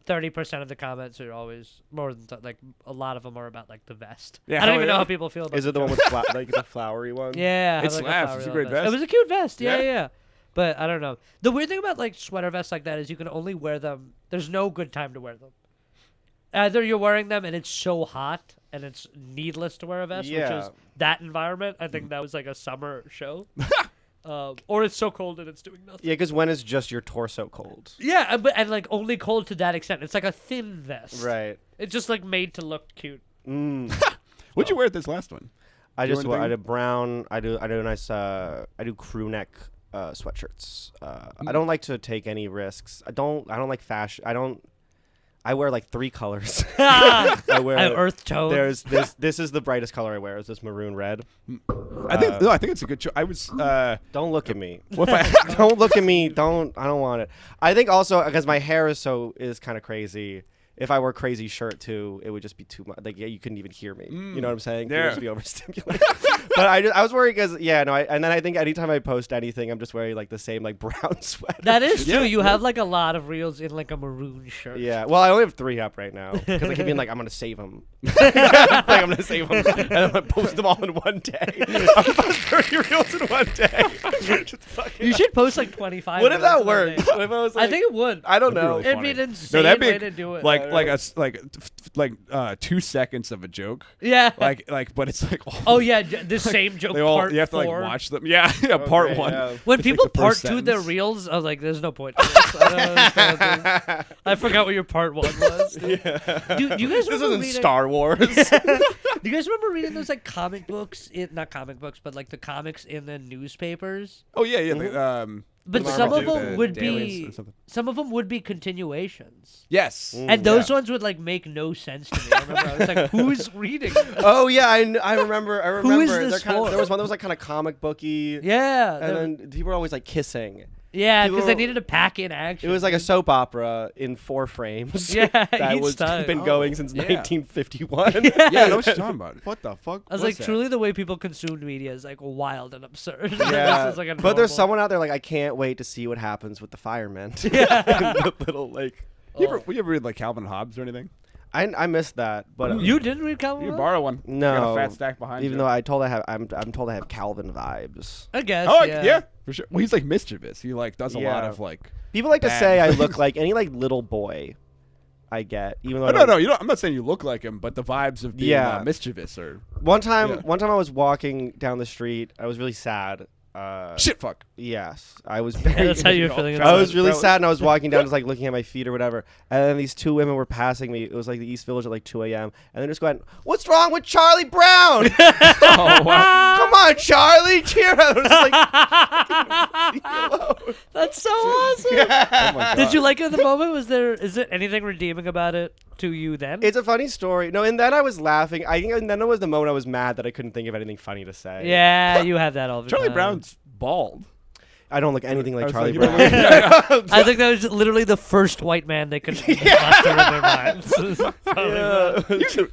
30% of the comments are always more than like a lot of them are about like the vest. Yeah, I don't hell even know yeah. how people feel about. Is it the one with like the flowery one? Yeah, I It have, like, slaps. flowery It's a little great vest. It was a cute vest. Yeah, Yeah. yeah. But I don't know. The weird thing about like sweater vests like that is you can only wear them. There's no good time to wear them. Either you're wearing them and it's so hot and it's needless to wear a vest, which Yeah. is that environment. I think that was like a summer show. Or it's so cold and it's doing nothing. Yeah, because when is just your torso cold? Yeah, and like only cold to that extent. It's like a thin vest. Right. It's just like made to look cute. What'd you wear at this last one? I Do you just want I anything? did brown. I do nice. I do crew neck sweatshirts. I don't like to take any risks. I don't like fashion. I wear like 3 colors. I wear Earth tone. There's this. This is the brightest color I wear. Is this maroon red? I think it's a good show. I was. Don't look at me. What if I? Don't look at me. I don't want it. I think also because my hair is kind of crazy. If I wore a crazy shirt too, it would just be too much. Like you couldn't even hear me. You know what I'm saying? It Yeah. would just be overstimulated. But I was worried because and then I think anytime I post anything, I'm just wearing like the same like brown sweater. That is true. Yeah, You yeah. have like a lot of reels in like a maroon shirt. Yeah. Well, I only have 3 up right now because I keep being like, I'm gonna save them. I'm gonna save them, and I'm gonna post them all in one day. I'm gonna post 30 reels in one day. Just fucking- You should post like 25. What if reels that in a worked? day. What if I was I like, think it would. I don't That'd know. be really It'd be an funny. insane that'd be way to do it. like 2 seconds of a joke. Yeah. But it's like. Oh yeah, the same joke. They all part you have to 4. like watch them. Yeah, yeah. Part Okay, 1. yeah. When It's like people the part first 2 their sentence. reels, I was like, "There's no point." To this. I don't know what this kind of thing. I forgot what your part 1 was. Do you guys This remember isn't reading? Star Wars. Do you guys remember reading those like comic books? Not comic books, but like the comics in the newspapers. Oh yeah, yeah. But the some of Marvel them the would dailies be or something. some of them would be continuations. Yes. And those Yeah. ones would like make no sense to me. I remember I was like, "Who's reading?" this? Oh yeah, I remember. I remember. Who is They're this kinda- for? There was one that was like kind of comic booky. Yeah, And then people were always like kissing. yeah, people because they were- needed to pack in action. It was like a soap opera in 4 frames. Yeah, that each was time. been Oh, going since yeah. 1951. Yeah, I know what you're talking about. What the fuck? I was like, truly, the way people consumed media is like wild and absurd. Yeah, This is, like, a but there's normal- someone out there like I can't wait to see what happens with the firemen. The little like. You ever read like Calvin Hobbes or anything? I missed that, but You didn't read Calvin? You Hobbes? borrow one. no. I got a fat stack behind even you. though I'm told I have Calvin vibes. I guess. Oh yeah. for sure. Well, he's like mischievous. He like does a lot Yeah. of like. People like to Bad. say I look like any like little boy. I get even though I Oh, no, don't- no. You don't. I'm not saying you look like him, but the vibes of being Yeah. mischievous or One time Yeah. I was walking down the street. I was really sad. shit. Fuck. Yes, I was Yeah, very. that's how you're feeling. I was inside. really Bro. sad, and I was walking down, just like looking at my feet or whatever. And then these 2 women were passing me. It was like the East Village at like 2 a.m. And they just went, "What's wrong with Charlie Brown? Oh wow. Come on, Charlie, cheer up!" I was like, me alone. That's so awesome. Oh my God. Did you like it in the moment? Is there anything redeeming about it to you then? It's a funny story. No, and then I was laughing. I think and then it was the moment I was mad that I couldn't think of anything funny to say. Yeah, you have that all the Charlie time. Brown's bald. I don't look anything like I was Charlie like, Brown. you know, I think that was literally the first white man they could muster in their minds. Charlie Brown.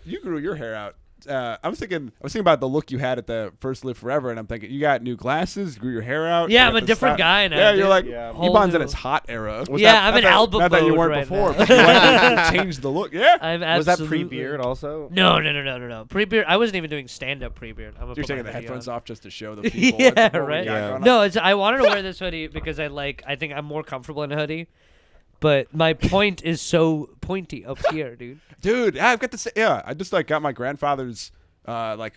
you grew your hair out. I was thinking about the look you had at the first Live Forever, and I'm thinking you got new glasses, grew your hair out. Yeah, you I'm got a the different style. guy now. Yeah, dude. you're like Yeah. Whole Ebon's in new- his hot era. Was Yeah, that- I'm not in that- album Not that you mode weren't right before, now. but you went and changed the look. Yeah, I'm Was that absolutely- pre-beard also? No. Pre-beard. I wasn't even doing stand-up pre-beard. I'm you're taking the headphones off just to show the people. Yeah, what we right. got Yeah. going on. No, I wanted to wear this hoodie because I think I'm more comfortable in a hoodie. But my point is so pointy up here, dude. Dude, I've got to say, yeah, I just got my grandfather's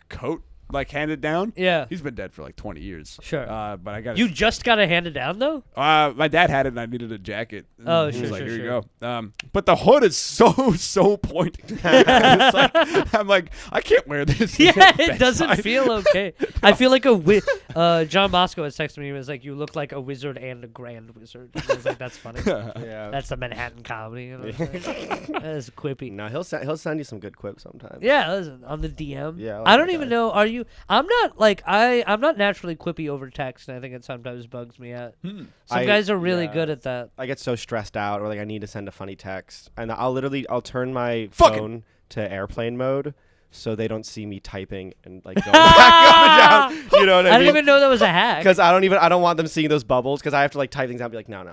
coat handed down. Yeah. He's been dead for 20 years. Sure. But I got You just got it handed down though? my dad had it and I needed a jacket. And Oh, he sure, was like, sure, here sure. you go. But the hood is so pointy. It's like, I'm like, I can't wear this. Yeah, at it doesn't bedside. feel okay. I feel like John Bosco was texting me. He was like, "You look like a wizard and a grand wizard." And I was like, "That's funny. Yeah. That's the Manhattan comedy." You know what I'm saying? That is quippy. No, he'll send you some good quips sometimes. Yeah, listen, on the DM. Yeah, I like I don't that even guy. know. Are you? I'm not like I'm not naturally quippy over text, and I think it sometimes bugs me out. Some guys are really yeah. good at that. I get so stressed out, or I need to send a funny text, and I'll turn my Fucking- phone to airplane mode, so they don't see me typing and going back up and down. You know what I I mean? didn't even know that was a hack. Because I don't want them seeing those bubbles, because I have to type things out and be like, no.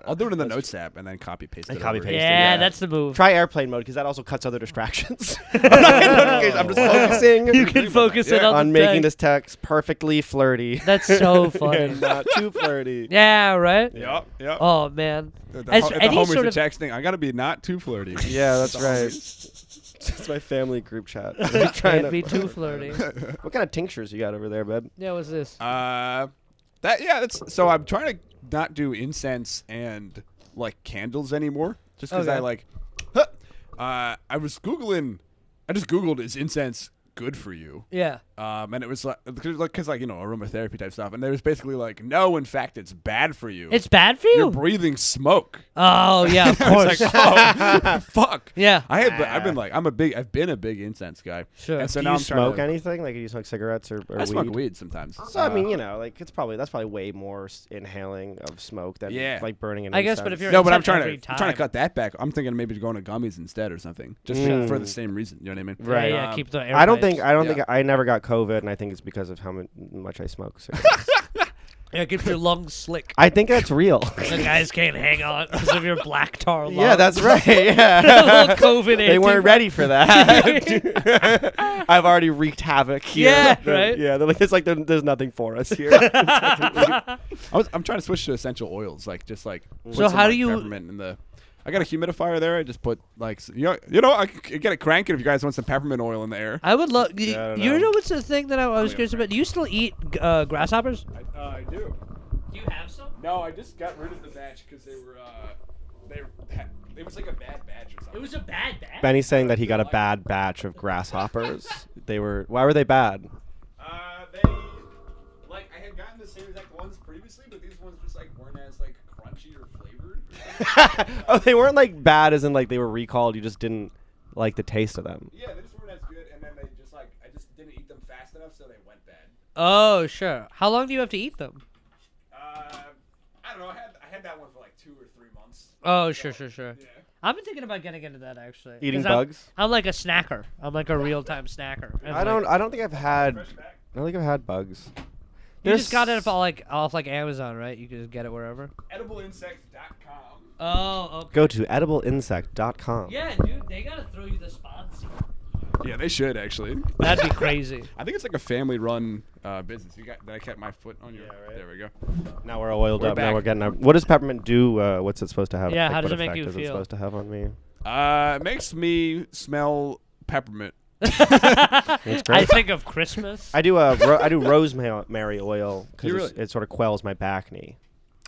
I'll do it in the Notes app and then copy paste And it. copy over. paste it, Yeah, yeah. that's the move. Try airplane mode, because that also cuts other distractions. I'm not getting notifications. I'm just focusing You can focus it Yeah. on, on the making text. this text perfectly flirty. That's so and funny. not too flirty. Yeah, right. Yep. Oh man. The As homies any sort are of texting. I gotta be not too flirty. Yeah, that's The right. homies. It's my family group chat. They're trying Can't to- be too flirty. What kind of tinctures you got over there, babe? Yeah, what's this? That's so I'm trying to not do incense and candles anymore, just because Okay. I was googling. I just googled, is incense good for you? Yeah. And it was because aromatherapy type stuff, and there was basically no, in fact, it's bad for you. It's bad for You're you? breathing smoke. Oh yeah, of I was course. like, oh, fuck. Yeah. I've been a big incense guy. Sure. And so Do now you I'm trying smoke to, anything? Do you smoke cigarettes or I weed? smoke weed sometimes. So I mean, that's probably way more inhaling of smoke than Yeah. burning an I guess, but incense. if you're No, but I'm incense trying every to time. cut that back. I'm thinking maybe going to gummies instead or something, just for the same reason. You know what I mean? Right. Yeah, keep the air I don't pipes. think I never got COVID, and I think it's because of how much I smoke cigarettes. Yeah, keep your lungs slick. I think that's real. The guys can't hang on because of your black tar lungs. Yeah, that's right. Yeah. Little COVID. They weren't ready for that. I've already wreaked havoc here. Yeah, right? Yeah, they're it's there's nothing for us here. I'm trying to switch to essential oils, put So some, how do you- peppermint in the. I got a humidifier there. I just put I can get it cranking if you guys want some peppermint oil in the air. I would love. Yeah, I don't You know. know what's the thing that I was curious about? Do you still eat grasshoppers? I do. Do you have some? No, I just got rid of the batch because they were it was like a bad batch or something. It was a bad batch. Benny's saying that he got a bad batch of grasshoppers. Why were they bad? They I had gotten the same exact ones previously, but these ones just weren't as crunchy or flavored. Oh, they weren't bad as in they were recalled. You just didn't like the taste of them. Yeah, they just weren't as good, and then they just I just didn't eat them fast enough, so they went bad. Oh, sure. How long do you have to eat them? I don't know. I had that one for 2 or 3 months. Oh, sure. Yeah. I've been thinking about getting into that actually. Eating 'Cause I'm- bugs? I'm like a snacker. I'm like a real-time snacker. And, I don't think I've had. Fresh back. I don't think I've had bugs. You just got it off Amazon, right? You can just get it wherever. Edibleinsects.com. Oh, okay. Go to edibleinsect.com. Yeah, dude, they gotta throw you the sponsor. Yeah, they should actually. That'd be crazy. I think it's a family-run business. Did I kept my foot on your? Yeah, right. There we go. Now we're oiled We're up. Now back. we're getting our. What does peppermint do? What's it supposed to have? Yeah, how does what it make effect you is it feel? supposed to have on me? It makes me smell peppermint. It's great. I think of Christmas. I do rosemary oil Do you because really? it sort of quells my back knee.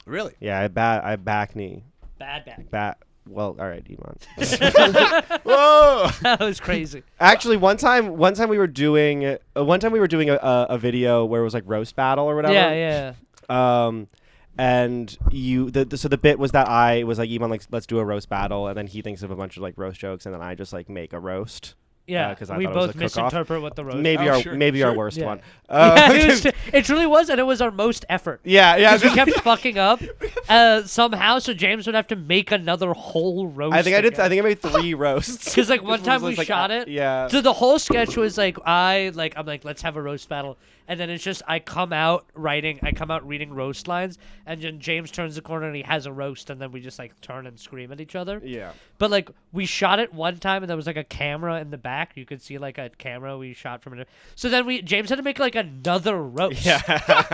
Really? Yeah, I back knee. Bad back. Well, all right, Ibhan. Whoa! That was crazy. Actually, one time we were doing a video where it was roast battle or whatever. Yeah. And so the bit was that I was like, Iman, like, let's do a roast battle, and then he thinks of a bunch of like roast jokes, and then I just like make a roast. Yeah, 'cause I we thought it was both a cook-off. misinterpret what the roast. Maybe Oh, our sure, maybe our sure. worst Yeah. one. Yeah, it truly was, and it was our most effort. Yeah. Because we kept fucking up somehow, so James would have to make another whole roast. I think I did. again. I think I made 3 roasts. Because like one It time was, we like, shot it. Yeah. So the whole sketch was like I'm like let's have a roast battle, and then it's just I come out reading roast lines, and then James turns the corner and he has a roast, and then we just like turn and scream at each other. Yeah. But like we shot it one time, and there was like a camera in the back. You could see like a camera we shot from it. So then James had to make like another roast. Yeah.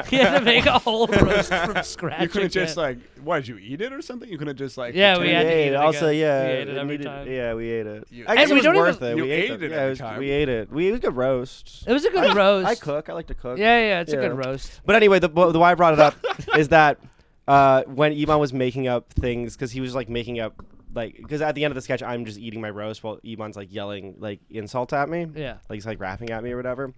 He had to make a whole roast from scratch. You couldn't just again. like, why did you eat it or something? You couldn't just like. Yeah, we pretend- had to eat it Also, again. yeah. We ate it every needed- time. Yeah, we ate it. You- I guess And it we was don't worth even- it. You We ate ate them. it Yeah, every it was, time. we ate it. It was a good roast. It was a good roast. I cook. I like to cook. Yeah, it's a Yeah. good roast. But anyway, the why I brought it up is that when Ibhan was making up things, because he was like making up because at the end of the sketch I'm just eating my roast while Ibhan's like yelling like insults at me. Yeah. Like he's like rapping at me or whatever.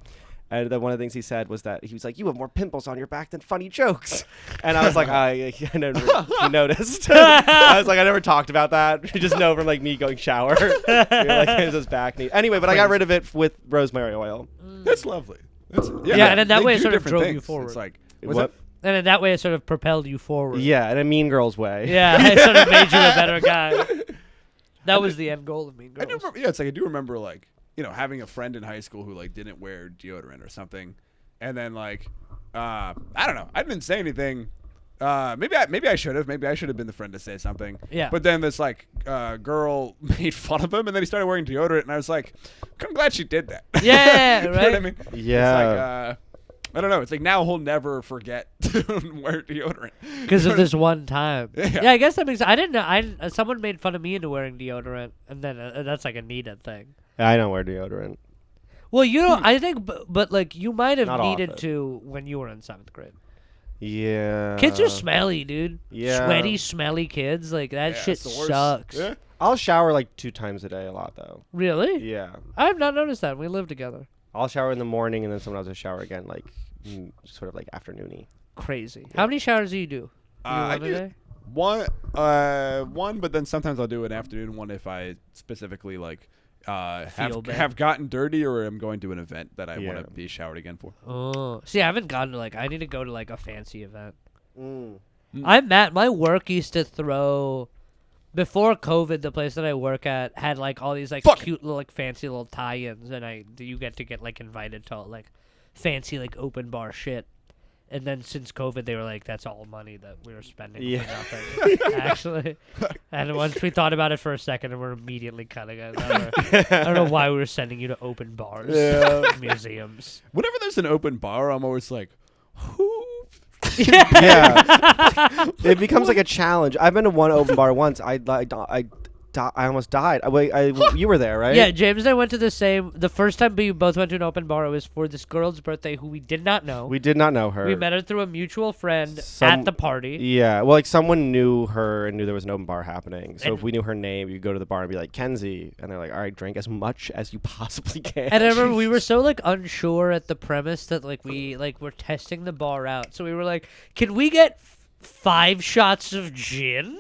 And then one of the things he said was that he was like, "You have more pimples on your back than funny jokes," and I was like, "I never he noticed." I was like, "I never talked about that. You just know from like me going shower." You're like, "It's his back knee." Anyway, but I got rid of it with rosemary oil. That's lovely. That's, Yeah, and in that they way it do sort of different drove you things. forward. It's like, What? And in that way, it sort of propelled you forward. Yeah, in a Mean Girls way. Yeah, it sort of made you a better guy. That was the end goal of Mean I do Girls. remember, yeah, it's like I do remember like having a friend in high school who like didn't wear deodorant or something, and then like I don't know, I didn't say anything. Maybe I should have. Maybe I should have been the friend to say something. Yeah. But then this like girl made fun of him, and then he started wearing deodorant, and I was like, I'm glad she did that. Yeah, You know what I right? mean? Yeah. It's like I don't know. It's like now he'll never forget to wear deodorant Because of this one time. Yeah. Yeah, I guess that makes. I didn't know. Someone made fun of me into wearing deodorant, and then that's like a needed thing. I don't wear deodorant. Well, you know, I think, but like you might have Not needed often. to when you were in 7th grade. Yeah. Kids are smelly, dude. yeah. Sweaty, smelly kids. Like that Yeah, shit it's the worst. sucks. Yeah. I'll shower like 2 times a day a lot though. Really? Yeah. I have not noticed that. We live together. I'll shower in the morning and then someone else will shower again like sort of like afternoony. Crazy. How many showers do you do? I One a do day? one, but then sometimes I'll do an afternoon one if I specifically like Feel bad. have gotten dirty or am going to an event that I want Yeah. to be showered again for. Oh, see, I haven't gone to I need to go to like a fancy event. Mm. I'm Matt. My work used to throw. Before COVID, the place that I work at had like all these like Fuck. cute little like fancy little tie-ins, and you get to get like invited to like fancy like open bar shit. And then since COVID, they were like, "That's all money that we were spending Yeah. for nothing." Actually, and once we thought about it for a second, and we're immediately cutting it. I don't know why we were sending you to open bars, Yeah. museums. Whenever there's an open bar, I'm always like, who? Yeah. It becomes like a challenge. I've been to one open bar once. I almost died. You were there, right? Yeah, James and I went to the first time we both went to an open bar, it was for this girl's birthday who we did not know. We did not know her. We met her through a mutual friend Some- at the party. Yeah, well, like someone knew her and knew there was an open bar happening. So And- if we knew her name, you go to the bar and be like, Kenzie, and they're like, all right, drink as much as you possibly can. And I remember we were so like unsure at the premise that like we like were testing the bar out. So we were like, can we get 5 shots of gin?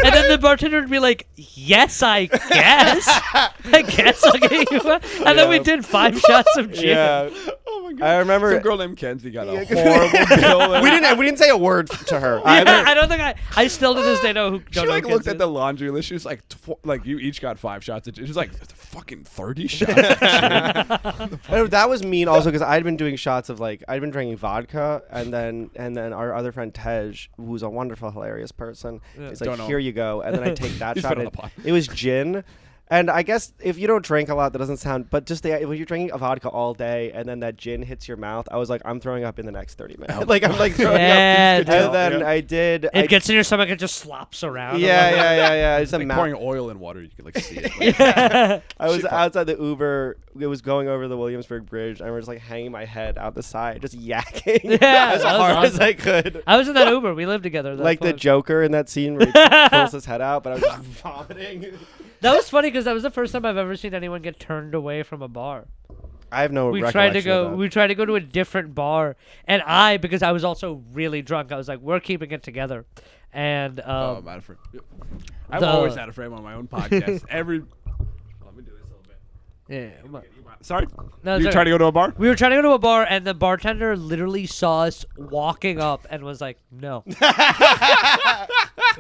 And then the bartender would be like, yes, I guess. I guess I'll get you one. And then we Yeah. did 5 shots of gin. Yeah, Oh my god! I remember. Some girl named Kenzie got a Yeah. horrible bill. we didn't say a word to her. Yeah, I don't think I still to this day know who. She don't know like who looked Kenzie at the laundry list. She was like, like you each got 5 shots. She's like, fucking 30 shots. Of gin. That was mean also because I'd been doing shots of like I'd been drinking vodka and then our other friend Tej, who's a wonderful, hilarious person, is like, Don't know. here you go, and then I take that He's shot. been on And the pod. it was gin. And I guess if you don't drink a lot, that doesn't sound. But just when you're drinking a vodka all day and then that gin hits your mouth, I was like, I'm throwing up in the next 30 minutes. Like I'm like throwing Yeah, up. dude. And then Yeah. I did. It gets in your stomach and just slops around. Yeah. It's a Like mouth. pouring oil in water, you could like see it. I was Shit. outside the Uber. It was going over the Williamsburg Bridge, and I was just like hanging my head out the side, just yakking Yeah, as that was hard as awesome. I could. I was in that Uber. We lived together. at that Like the point. Joker in that scene where he pulls his head out, but I was just vomiting. That was funny because that was the first time I've ever seen anyone get turned away from a bar. I have no we recollection tried to of go. that. We tried to go to a different bar, and because I was also really drunk, I was like, "We're keeping it together," and Oh, I'm out of frame. I'm the- always out of frame on my own podcast. Let me do this a little bit. yeah. Sorry. No, You it's trying okay. to go to a bar? We were trying to go to a bar, and the bartender literally saw us walking up and was like, "No,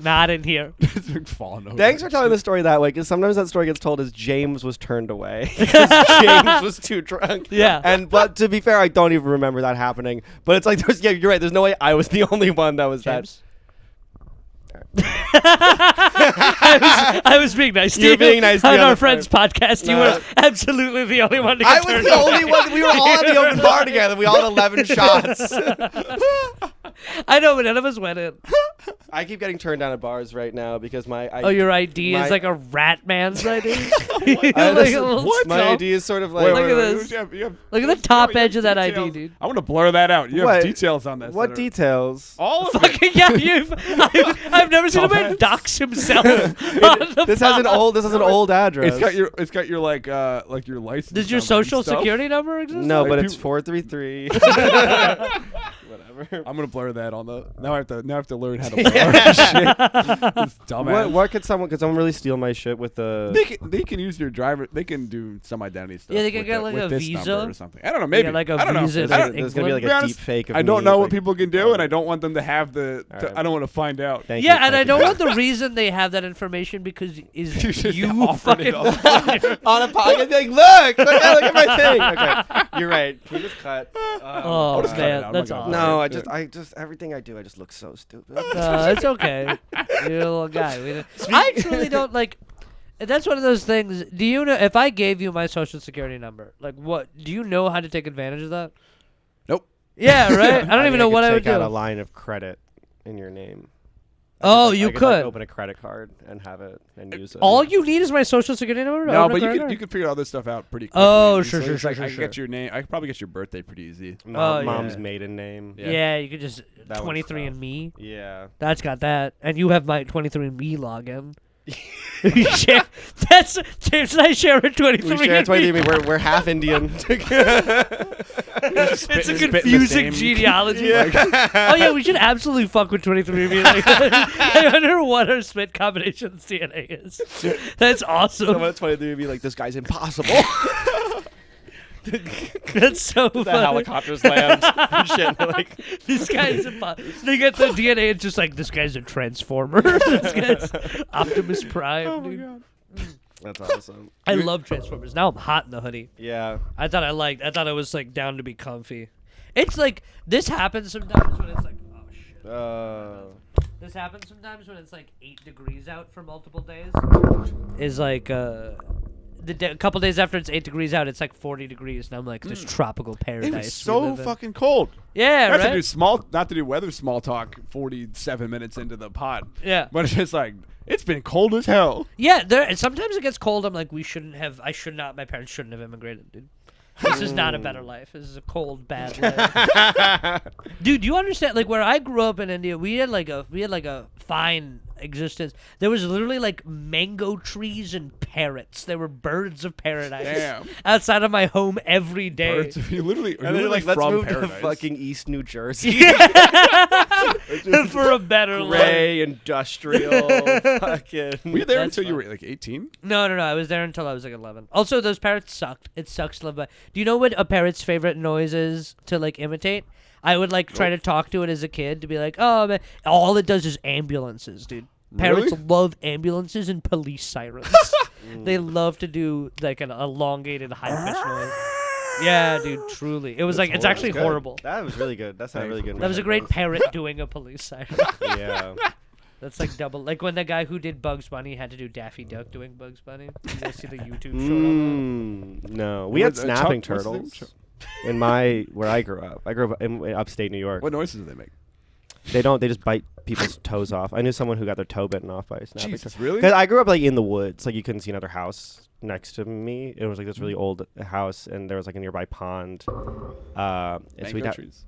not in here." It's been falling over. Thanks for telling the story that way, because sometimes that story gets told as James was turned away because James was too drunk. Yeah. But to be fair, I don't even remember that happening. But it's like, you're right. There's no way I was the only one that was James? I was being nice to you. You're being nice to on the our other friend's podcast. You No. were absolutely the only one to I get was turned the only away. one. We were all at the open bar together. We all had 11 shots. I know, but none of us went in. I keep getting turned down at bars right now because Your ID my- is like a rat man's ID. I- Like a little my skull. ID is sort of like. Look at this. Look at the top edge of that ID, dude. I want to blur that out. You What? have details on this. What that are- details? All of it. Fucking yeah, I've never seen a man Dumbass. dox himself. on the This has an pod. old address. It's got your like your license. Does your number and social stuff. security number exist? No, Like but it's people- 433. Whatever. I'm gonna blur that on the. Now I have to learn how to blur shit. This dumbass. What could someone really steal my shit with the? They can use your driver. They can do some identity stuff. Yeah, they can with get, the- like, with a this visa. number or something. I don't know. Maybe get, like, a I don't visa know. to I don't, There's gonna be like to a be honest, deep fake of I don't me, know like- what people can do, and I don't want them to have the. Alright. I don't want to find out. Thank Yeah, you, and I thank don't you. want the reason they have that information because is You just you offered it fucking all. On a podcast, like, look at my thing. Okay, you're right. Can you just cut? Oh just cut it man, out. that's I'm not awesome. gonna- No, I just everything I do, I just look so stupid. It's okay. You're a little guy. I truly don't like. That's one of those things. Do you know if I gave you my social security number, like what? Do you know how to take advantage of that? Nope. Yeah, right. I don't even know what I would take out a do. line of credit in your name. Oh, I you like, could. open a credit card and have it and use it. All you need is my social security number. to No, open a but credit you card? can figure all this stuff out pretty quickly. Oh, It's sure, like- sure, it's sure, like, sure, I can sure. get your name. I could probably get your birthday pretty easy. Oh, mom's yeah. maiden name. Yeah, you could just That one's 23andMe. Yeah. That's got that, and you have my 23andMe login. We share- That's James and I share a 23andMe. We share 23andMe. We're half Indian. It's a spit in the confusing same- genealogy. Yeah. Oh yeah, we should absolutely fuck with 23andMe. Like, I wonder what our spit combination's DNA is. That's awesome. Someone at 23andMe like, this guy's impossible. That's so The funny. helicopters land and shit. And they're like, This guy's impossible. They get the DNA and just like, this guy's a transformer. This guy's Optimus Prime. Oh my dude. god. that's awesome. I love Transformers. Now I'm hot in the hoodie. Yeah. I thought I was like down to be comfy. It's like this happens sometimes when it's like, oh shit. This happens sometimes when it's like 8 degrees out for multiple days. Is like a couple days after it's 8 degrees out, it's like 40 degrees, and I'm like, this tropical paradise. It was we so live in. fucking cold. Yeah, Not right. to do not to do weather small talk. 47 minutes into the pod. Yeah. But it's just like it's been cold as hell. Yeah, and sometimes it gets cold. I'm like, my parents shouldn't have immigrated, dude. This is not a better life. This is a cold, bad life. Dude, you understand? Like where I grew up in India, we had like a fine existence. There was literally like mango trees and parrots. There were birds of paradise Damn. outside of my home every day. Birds, you literally, And they're like, let's from move paradise. to fucking East New Jersey. For a better life. Gray, industrial, fucking. Were you there That's until you fun. were like 18? No. I was there until I was like 11. Also, those parrots sucked. It sucks to live by. Do you know what a parrot's favorite noise is to like imitate? I would like try to talk to it as a kid to be like, oh man, all it does is ambulances, dude. Parrots Really? love ambulances and police sirens. They love to do like an elongated high pitched noise. Yeah, dude, truly. It was like it's actually Good. horrible. That was really good. That's not really good. That was a great parrot doing a police siren. Yeah. That's like double. Like when the guy who did Bugs Bunny had to do Daffy Duck doing Bugs Bunny. You guys see the YouTube show on No, we had What's- snapping Chuck- what's his name? turtles in where I grew up. I grew up in upstate New York. What noises do they make? They don't. They just bite people's toes off. I knew someone who got their toe bitten off by a snapping Jesus, turtle. really? Because I grew up like in the woods. Like you couldn't see another house next to me. It was like this really old house, and there was like a nearby pond. And so we'd Mango have- trees.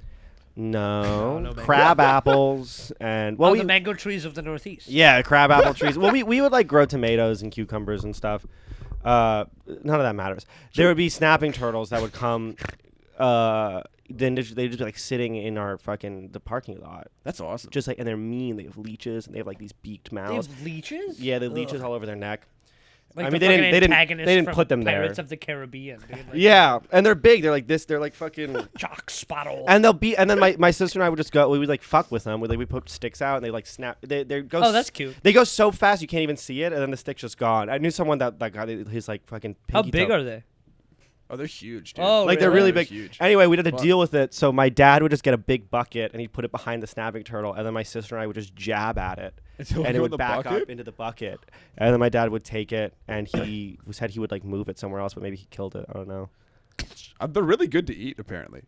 No, no mango. crab apples and well, the mango trees of the Northeast. yeah, crab apple trees. Well, we would like grow tomatoes and cucumbers and stuff. None of that matters. There would be snapping turtles that would come. Then they'd just be like sitting in our the parking lot. That's awesome. Just like, and they're mean. They have leeches and they have like these beaked They mouths. have leeches. Yeah, they have leeches all over their neck. Like I the mean, they didn't antagonists from put them Pirates there. of the Caribbean. Dude. Like, Yeah, and they're big. They're like this. They're like fucking. Jock Spottle. And and then my sister and I would just go. We would like fuck with them. We put sticks out and they like snap. They go. Oh, that's cute. They go so fast you can't even see it, and then the stick's just gone. I knew someone that got his like fucking. How big are they? Oh, they're huge, dude. Oh, Like they're really They're big. huge. Anyway, we'd have to Fuck. deal with it. So my dad would just get a big bucket and he'd put it behind the snapping turtle, and then my sister and I would just jab at it, Until and you it go in would the back bucket? up into the bucket, and then my dad would take it, and he said he would like move it somewhere else, but maybe he killed it. I don't know. They're really good to eat, apparently.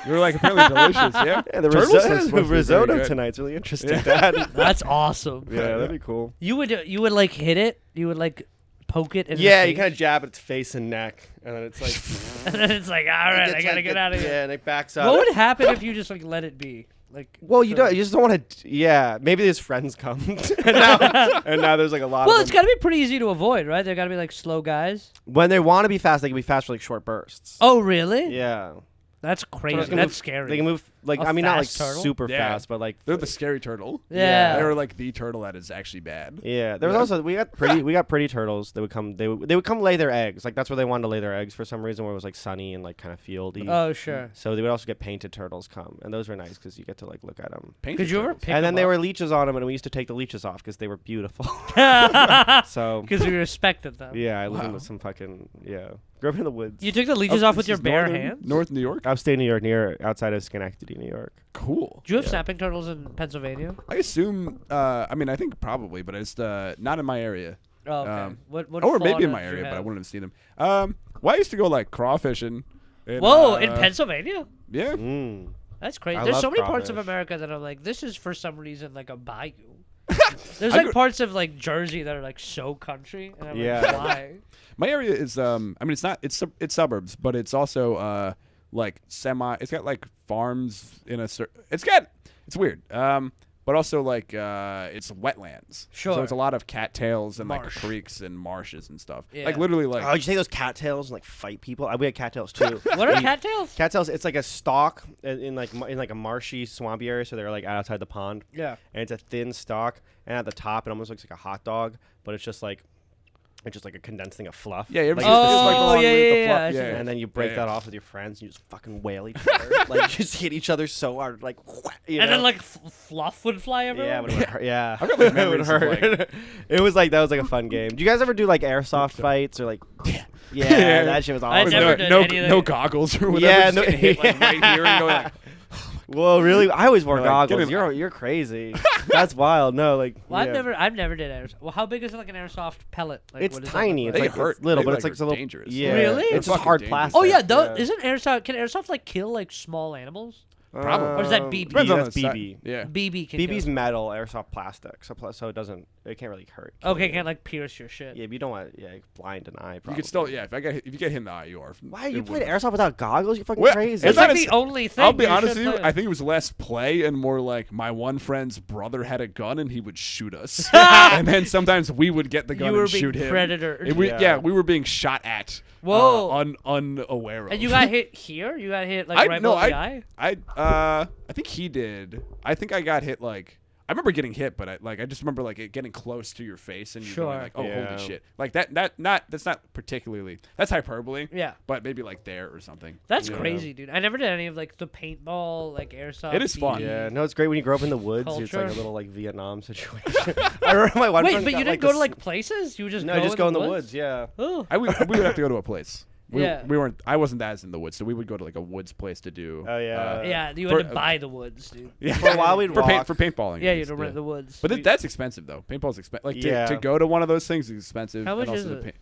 They're like apparently delicious, yeah. Yeah, the Turtles are supposed to be very risotto good. tonight's really interesting. Yeah. Dad. That's awesome. Yeah, that'd be cool. You would like hit it. You would like poke it. In Yeah, the you face. kind of jab at its face and neck, and then it's like. And then it's like, all right, I it's gotta like get out of here. Yeah, and it backs up. What would happen if you just like let it be? Like, Well, you don't. You just don't want to. Yeah, maybe his friends come, and now there's like a lot. Well, of it's them. got to be pretty easy to avoid, right? They got to be like slow guys. When they want to be fast, they can be fast for like short bursts. Oh, really? Yeah, That's So crazy. they can That's move- scary. They can move like A I mean not like fast turtle? super Yeah. fast, but like They're the scary turtle. yeah. They're like the turtle that is actually bad. yeah. There was also we got pretty turtles that would come. They would come lay their eggs. Like that's where they wanted to lay their eggs for some reason, where it was like sunny and like kind of fieldy. Oh, sure. So they would also get painted turtles come, and those were nice because you get to like look at them. Painted Could you ever turtles. pick And then them there up? were leeches on them, and we used to take the leeches off because they were beautiful. So Because we respected them. yeah, I lived in Wow. with some fucking Grew up in the woods. You took the leeches off This with your is bare northern- hands? North New York. Upstate New York, near outside of Schenectady, New York. Cool. Do you have Yeah. snapping turtles in Pennsylvania? I assume. I mean, I think probably, but it's not in my area. Oh, okay. Um, What or maybe in fauna my did you area, but I have? wouldn't have seen them. Well, I used to go like crawfishing. Whoa, in Pennsylvania? Yeah. Mm. That's crazy. I There's love so many parts of crawfish. America that I'm like, this is for some reason like a bayou. There's I like grew- parts of like Jersey that are like so country, and I'm Yeah. like, why? My area is I mean it's not it's suburbs, but it's also like it's got like farms in a it's weird. But also like it's wetlands. So Sure. it's a lot of cattails and like Marsh. creeks and marshes and stuff. Yeah. Like literally like Oh, did you take those cattails and like fight people? We had cattails too. What are We- cattails? Cattails, it's like a stalk in like a marshy, swampy area, so they're like outside the pond, Yeah. and it's a thin stalk, and at the top it almost looks like a hot dog, but it's just like a condensed thing of fluff. Yeah, you ever like, seen- it's it's like the Oh, one yeah, with the yeah, fluff- yeah, I see that. and then you break Yeah, that yeah. off with your friends, and you just fucking wail each other, like you just hit each other so hard, like you And know? then like fluff would fly everywhere. Yeah, but it would hurt. Yeah, I've got, like, it would memories of, hurt. It was like that was like a fun game. Do you guys ever do like airsoft fights or like? Yeah, Yeah. that shit was I awesome. never did no any of that. no goggles or whatever. Yeah, just no- getting hit like right here and going like Well, really, I always wore You're like, get goggles. him- You're crazy. That's wild. No, like Well, yeah. I've never did airsoft. Well, how big is like an airsoft pellet? Like, It's what does that tiny. look It's They like? like hurt. it's little, They, but like, it's like are it's a little dangerous. Yeah, Really? It's just Fucking hard dangerous. plastic. Oh yeah, yeah. isn't airsoft? Can airsoft like kill like small animals? Probably. Or is that BB? Depends on That's the si- BB. Yeah. BB can. BB's kill. metal, airsoft plastic, so it can't really hurt. Okay, you. can't like pierce your shit. Yeah, but you don't want blind an eye. You Probably. could still if you get hit in the eye, you are. Why you it played would- airsoft without goggles? You're fucking Well, crazy. It's It's like not the as- only thing. I'll be you honest should with you. play. I think it was less play and more like my one friend's brother had a gun and he would shoot us, and then sometimes we would get the gun you were and being shoot him. predator. Yeah. We were being shot at. Whoa. Unaware of. And you got hit here? You got hit like right below the eye? I think he did. I think I got hit like. I remember getting hit, but I just remember like it getting close to your face and you Sure. going like, oh Yeah. holy shit, like that's not particularly that's hyperbole. Yeah. But maybe like there or something. That's you know? crazy, dude. I never did any of like the paintball, like airsoft. It is fun. Yeah, no, it's great when you grow up in the woods. It's like Culture. a little like Vietnam situation. I remember my one Wait, friend but got, you didn't like, go the to like places? You would just no, go just go in the woods. Yeah. Oh. We would have to go to a place. Yeah. We weren't. I wasn't as in the woods, so we would go to like a woods place to do. Oh, yeah. Yeah, you for- had to buy the woods, dude. Yeah. For a while we'd for walk. for paintballing. Yeah, at you least, had to rent the woods. But We- that's expensive though. Paintball's expensive. Like Yeah. to go to one of those things is expensive. How much and is also to it?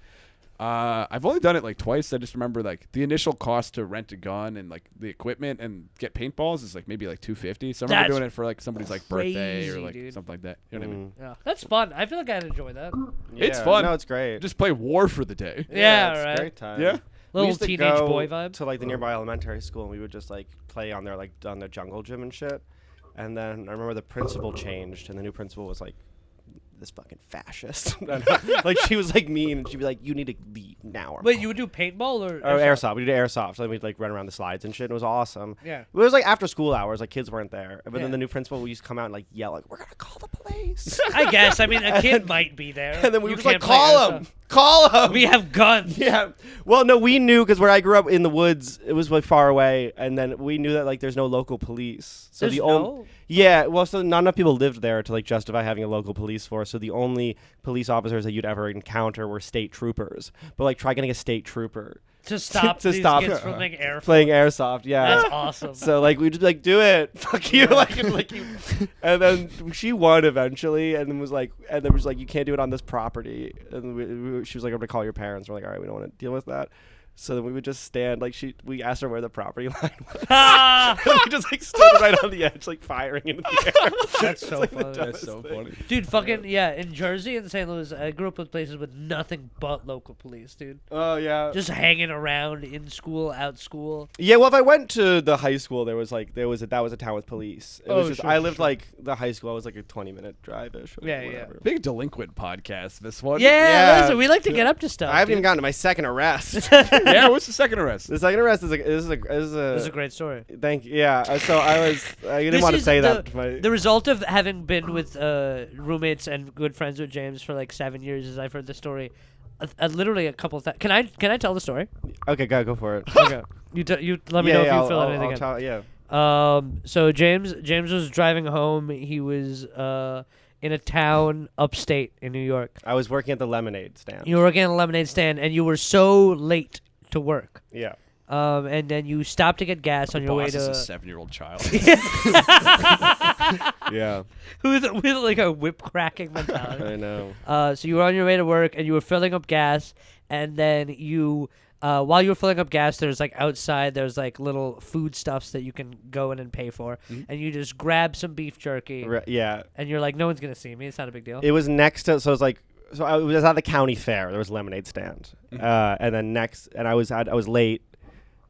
I've only done it like twice. I just remember like the initial cost to rent a gun and like the equipment and get paintballs is like maybe like $250. So I remember That's doing it for like somebody's like birthday or crazy, like dude. something like that. You know what I mean? yeah, that's fun. I feel like I'd enjoy that. It's Yeah. fun. No, it's great. Just play war for the day. Yeah, it's right. a great time. Yeah. We Little used to teenage go boy vibe. to like the nearby elementary school, and we would just like play on their jungle gym and shit. And then I remember the principal changed, and the new principal was like this fucking fascist. Like she was like mean, and she'd be like, you need to leave now. Wait, you would do paintball or airsoft? We did airsoft. So we'd like run around the slides and shit. And it was awesome. Yeah. It was like after school hours, like kids weren't there. But Yeah. then the new principal would just come out and like yell, like, we're gonna call the police. I guess. I mean, a kid might be there. And then we You were just like, can't play call airsoft. him. Call him. We have guns. Yeah. Well, no, we knew because where I grew up in the woods, it was like far away, and then we knew that like there's no local police. So There's the no? only well, so not enough people lived there to like justify having a local police force. So the only police officers that you'd ever encounter were state troopers. But like, try getting a state trooper To stop to these stop kids from like air. playing airsoft. Yeah. That's awesome. So like we'd just be like, do it, fuck you, like you. And then she won eventually, and then was like, you can't do it on this property. And she was like, I'm gonna call your parents. We're like, all right, we don't want to deal with that. So then we would just stand like we asked her where the property line was. Ah! And we just like stood right on the edge, like firing into the air. That's It's, so like, the funny. That's so dumbest thing. funny. Dude, fucking yeah! In Jersey and St. Louis, I grew up with places with nothing but local police, dude. Oh yeah. Just hanging around in school, out school. Yeah, well, if I went to the high school, that was a town with police. It was Oh, just sure, I lived sure. like the high school. I was like a 20-minute drive-ish. Or Yeah, yeah. whatever. Big delinquent podcast. This one. Yeah, Yeah. listen, we like to get up to stuff. I haven't dude. even gotten to my second arrest. Yeah. What's the second arrest? The second arrest is This is a great story. thank yeah. So I didn't This want to is say the, that. To my, The result of having been with roommates and good friends with James for like 7 years is I've heard the story literally a couple of times. Can I tell the story? okay, go for it. Okay. You let me know if you fill anything in. Yeah. So James was driving home. He was in a town upstate in New York. I was working at the lemonade stand. You were working at a lemonade stand, and you were so late to work. Yeah. And then you stopped to get gas on your way Boss is to a 7-year-old child. Yeah. with like a whip cracking mentality. I know. So you were on your way to work, and you were filling up gas, and then you. While you were filling up gas, there's like outside, there's like little foodstuffs that you can go in and pay for, and you just grab some beef jerky, Yeah. and you're like, no one's gonna see me. It's not a big deal. It was next to so it was like so I was at the county fair. There was a lemonade stand, and then I was late,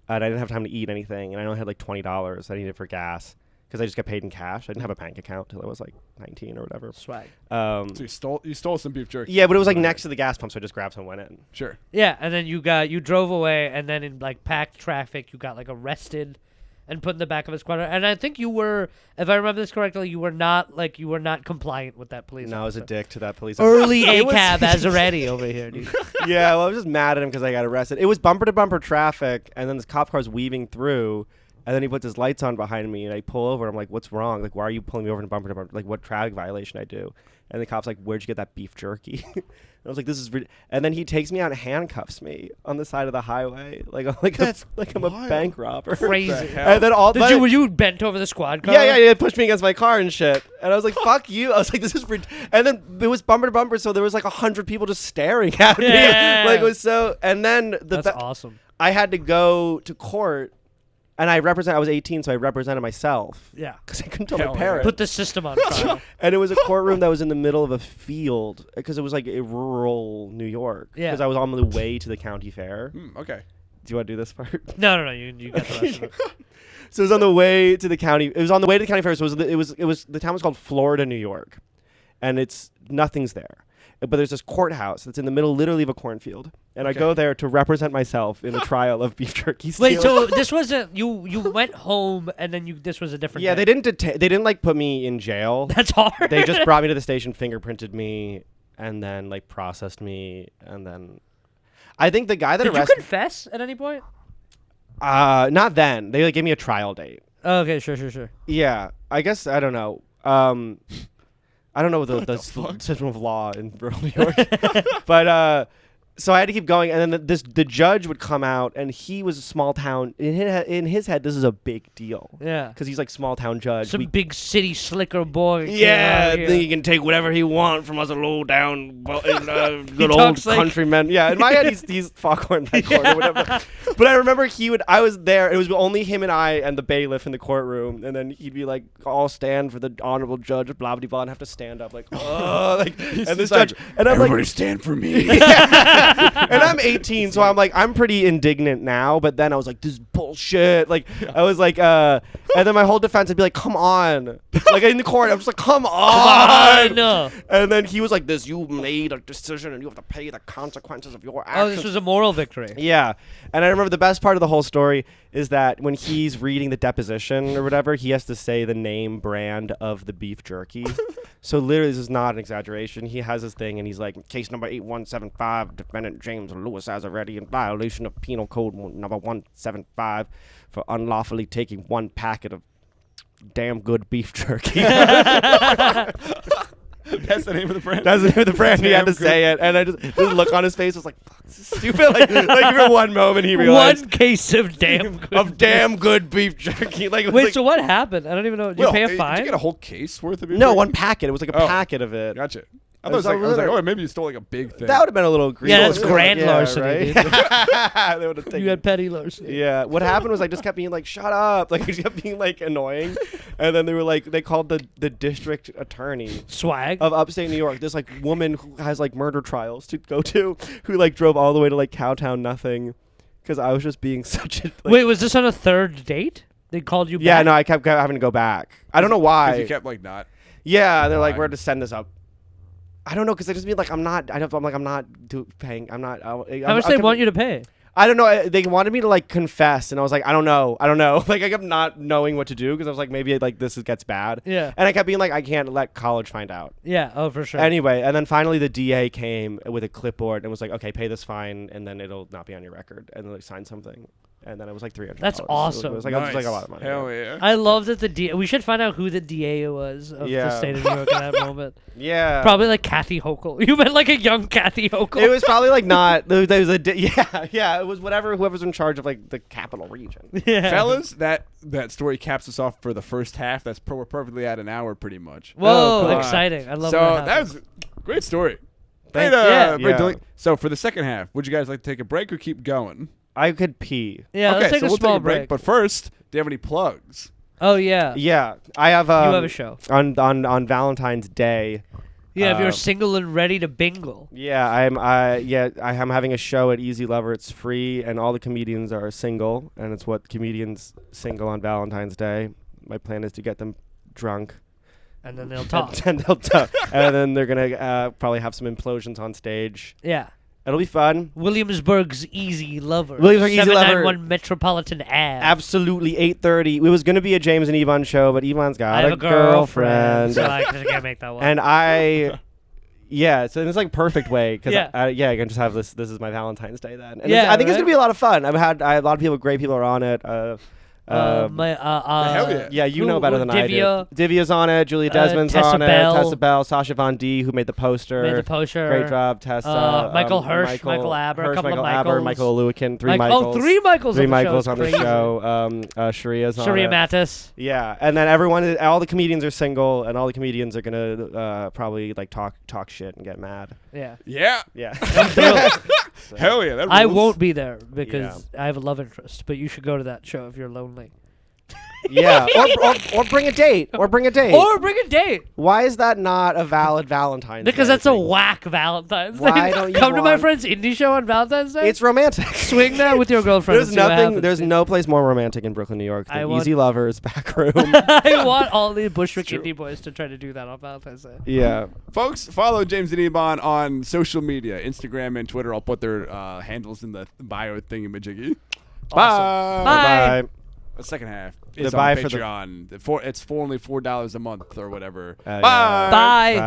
and I didn't have time to eat anything, and I only had like $20 I needed for gas because I just got paid in cash. I didn't have a bank account till I was like 19 or whatever. Swag. So you stole some beef jerky. Yeah, but it was like next to the gas pump, so I just grabbed some and went in. Sure. Yeah, and then you drove away, and then in like packed traffic, you got like arrested and put in the back of a squad. And I think you were, if I remember this correctly, you were not compliant with that police. No, I was a officer. dick to that police. Early It was- ACAB as already over here, dude. Yeah, well, I was just mad at him because I got arrested. It was bumper to bumper traffic, and then this cop car was weaving through, and then he puts his lights on behind me, and I pull over. I'm like, "What's wrong? Like, why are you pulling me over in bumper to bumper? Like, what traffic violation I do?" And the cop's like, "Where'd you get that beef jerky?" And I was like, "This is," and then he takes me out and handcuffs me on the side of the highway, like I'm a wild. bank robber. Crazy. And then all Were you bent over the squad car? yeah, pushed me against my car and shit. And I was like, "Fuck you!" I was like, "This is," and then it was bumper to bumper, so there was like 100 people just staring at me. Yeah. Like it was so. And then That's awesome. I had to go to court, and I was 18, so I represented myself Yeah. because I couldn't tell Hell my yeah. parents. Put the system on trial. And it was a courtroom that was in the middle of a field because it was like a rural New York. Yeah. Because I was on the way to the county fair. Okay. Do you want to do this part? No, you got the rest of it. So it was on the way to the county. It was on the way to the county fair. So it was the town was called Florida, New York, and nothing's there. But there's this courthouse that's in the middle, literally, of a cornfield, and I go there to represent myself in a trial of beef jerky stealing. Wait, so this wasn't you went home and then this was a different Yeah, day. they didn't like put me in jail. That's hard. They just brought me to the station, fingerprinted me, and then like processed me, and then I think the guy that Did you arrested confess at any point? not then. They like gave me a trial date. Oh, okay, sure. Yeah, I guess I don't know. I don't know the system of law in rural New York, but so I had to keep going, and then the judge would come out, and he was a small town. In his head, this is a big deal. Yeah. Because he's like small town judge. Some big city slicker boy. Yeah, came out then here. he can take whatever he wants from us low down, good old talks like- countrymen. Yeah, in my head, he's Foghorn Leghorn or whatever. But I remember I was there. It was only him and I and the bailiff in the courtroom, and then he'd be like, "All stand for the honorable judge," blah blah blah, and have to stand up like, oh, like, and this like, judge, and I'm everybody like, stand for me. and I'm 18, so I'm pretty indignant now. But then I was like, this bullshit. Like I was like, and then my whole defense would be like, come on, like in the court, I'm just like, come on. No. And then he was like, this, you made a decision and you have to pay the consequences of your actions. Oh, this was a moral victory. Yeah. And I remember the best part of the whole story is that when he's reading the deposition or whatever, he has to say the name brand of the beef jerky. So literally, this is not an exaggeration. He has this thing and he's like, case number 8175, defendant James Lewis Azzaretti in violation of Penal Code number 175 for unlawfully taking one packet of damn good beef jerky. That's the name of the brand. That's the name of the brand. He had to say it, and I just this look on his face was like, "Fuck, this is stupid." Like for one moment, he realized One case of damn good. damn good beef jerky. Like, it was Wait, like, so what happened? I don't even know. Did you pay a fine? Did you get a whole case worth of beef no, jerky? one packet. It was like a packet of it. Gotcha. I It was was like, like- oh, maybe you stole like a big thing. That would have been a little greedy. Yeah, that's grand larceny, dude. They would've taken- You had petty larceny. Yeah, what happened was I just kept being like, "Shut up!" Like, I just kept being like annoying, and then they were like, they called the district attorney Swag. of upstate New York, this like woman who has like murder trials to go to, who like drove all the way to like Cowtown, nothing, because I was just being such a. Like, Wait, was this on a third date? They called you yeah, back? no, I kept having to go back. I don't know 'Cause why. you kept like not. Yeah, they're like, Why? we're to send this up. I don't know, because they just mean like I'm not. I'm like I'm not paying. I'm not. How much they want you to pay? I don't know. They wanted me to like confess, and I was like, I don't know. Like I kept not knowing what to do because I was like, maybe like this gets bad. Yeah. And I kept being like, I can't let college find out. Yeah. Oh, for sure. Anyway, and then finally the DA came with a clipboard and was like, okay, pay this fine, and then it'll not be on your record, and then they signed something, and then it was like $300. That's awesome. It was like, it was like a lot of money. Hell yeah. I love that the DA. We should find out who the DA was of Yeah. the state of New York at that moment. Yeah. Probably like Kathy Hochul. You meant like a young Kathy Hochul. It was probably like not. There was a yeah. It was whoever's in charge of like the capital region. Yeah. Fellas, that story caps us off for the first half. We're perfectly at an hour, pretty much. Whoa, Oh, cool. exciting! I love So that. that was a great story. Thank- Great, yeah. great Yeah. deli- So for the second half, would you guys like to take a break or keep going? I could pee. Yeah, okay, let's take so a we'll small take a break. break. But first, do you have any plugs? Oh yeah. Yeah, I have. You have a show. on Valentine's Day. Yeah, if you're Uh, single and ready to bingle. Yeah, I am having a show at Easy Lover. It's free, and all the comedians are single, and it's what comedians single on Valentine's Day. My plan is to get them drunk, And then they'll talk. and they'll talk, and then they're gonna probably have some implosions on stage. Yeah. It'll be fun. Williamsburg's Easy Lover. Williamsburg Easy Lover. 791 Metropolitan Ave. Absolutely, 8:30. It was gonna be a James and Ibhan show, but Ibhan's got I have a a girlfriend, so girlfriend. I just can't make that one. And I, yeah, so it's like perfect way because Yeah. I can just have this. This is my Valentine's Day then. And Yeah, I think it's right? gonna be a lot of fun. A lot of people, great people are on it. hell yeah. Yeah, you know better than Divya, I do. Divya's on it. Julia Desmond's Tessa on Bell. it. Tessa Bell, Sasha Von D, who made the poster. made the poster. Great job, Tessa. Michael Hirsch, Michael Aber, a couple of Michael Aber, Michaels. Michael Lewican, three Like, Michaels. Oh, three Michaels. Three on the Michaels show. on the Crazy. show. Sharia's on Sharia it. Mattis. Yeah, and then all the comedians are single, and all the comedians are gonna probably like talk shit and get mad. Yeah. Yeah. Yeah. I'm thrilled. Hell yeah. That I rules. won't be there because I have a love interest, but you should go to that show if you're lonely. Yeah, or bring a date. Or bring a date. Or bring a date. Why is that not a valid Valentine's Because Day that's a thing? whack Valentine's Why Day. don't you Come to my want- friend's indie show on Valentine's Day? It's romantic. Swing that with your girlfriend. There's and see what nothing. happens. There's no place more romantic in Brooklyn, New York I than want- Easy Lovers back room. I want all the Bushwick indie boys to try to do that on Valentine's Day. Yeah. Folks, follow James and Ibhan on social media, Instagram and Twitter. I'll put their handles in the bio thingamajiggy. Awesome. Bye. Bye. Bye. The second half The is buy on for the- Patreon. It's for only $4 a month or whatever. Yeah. Bye. Bye. Bye.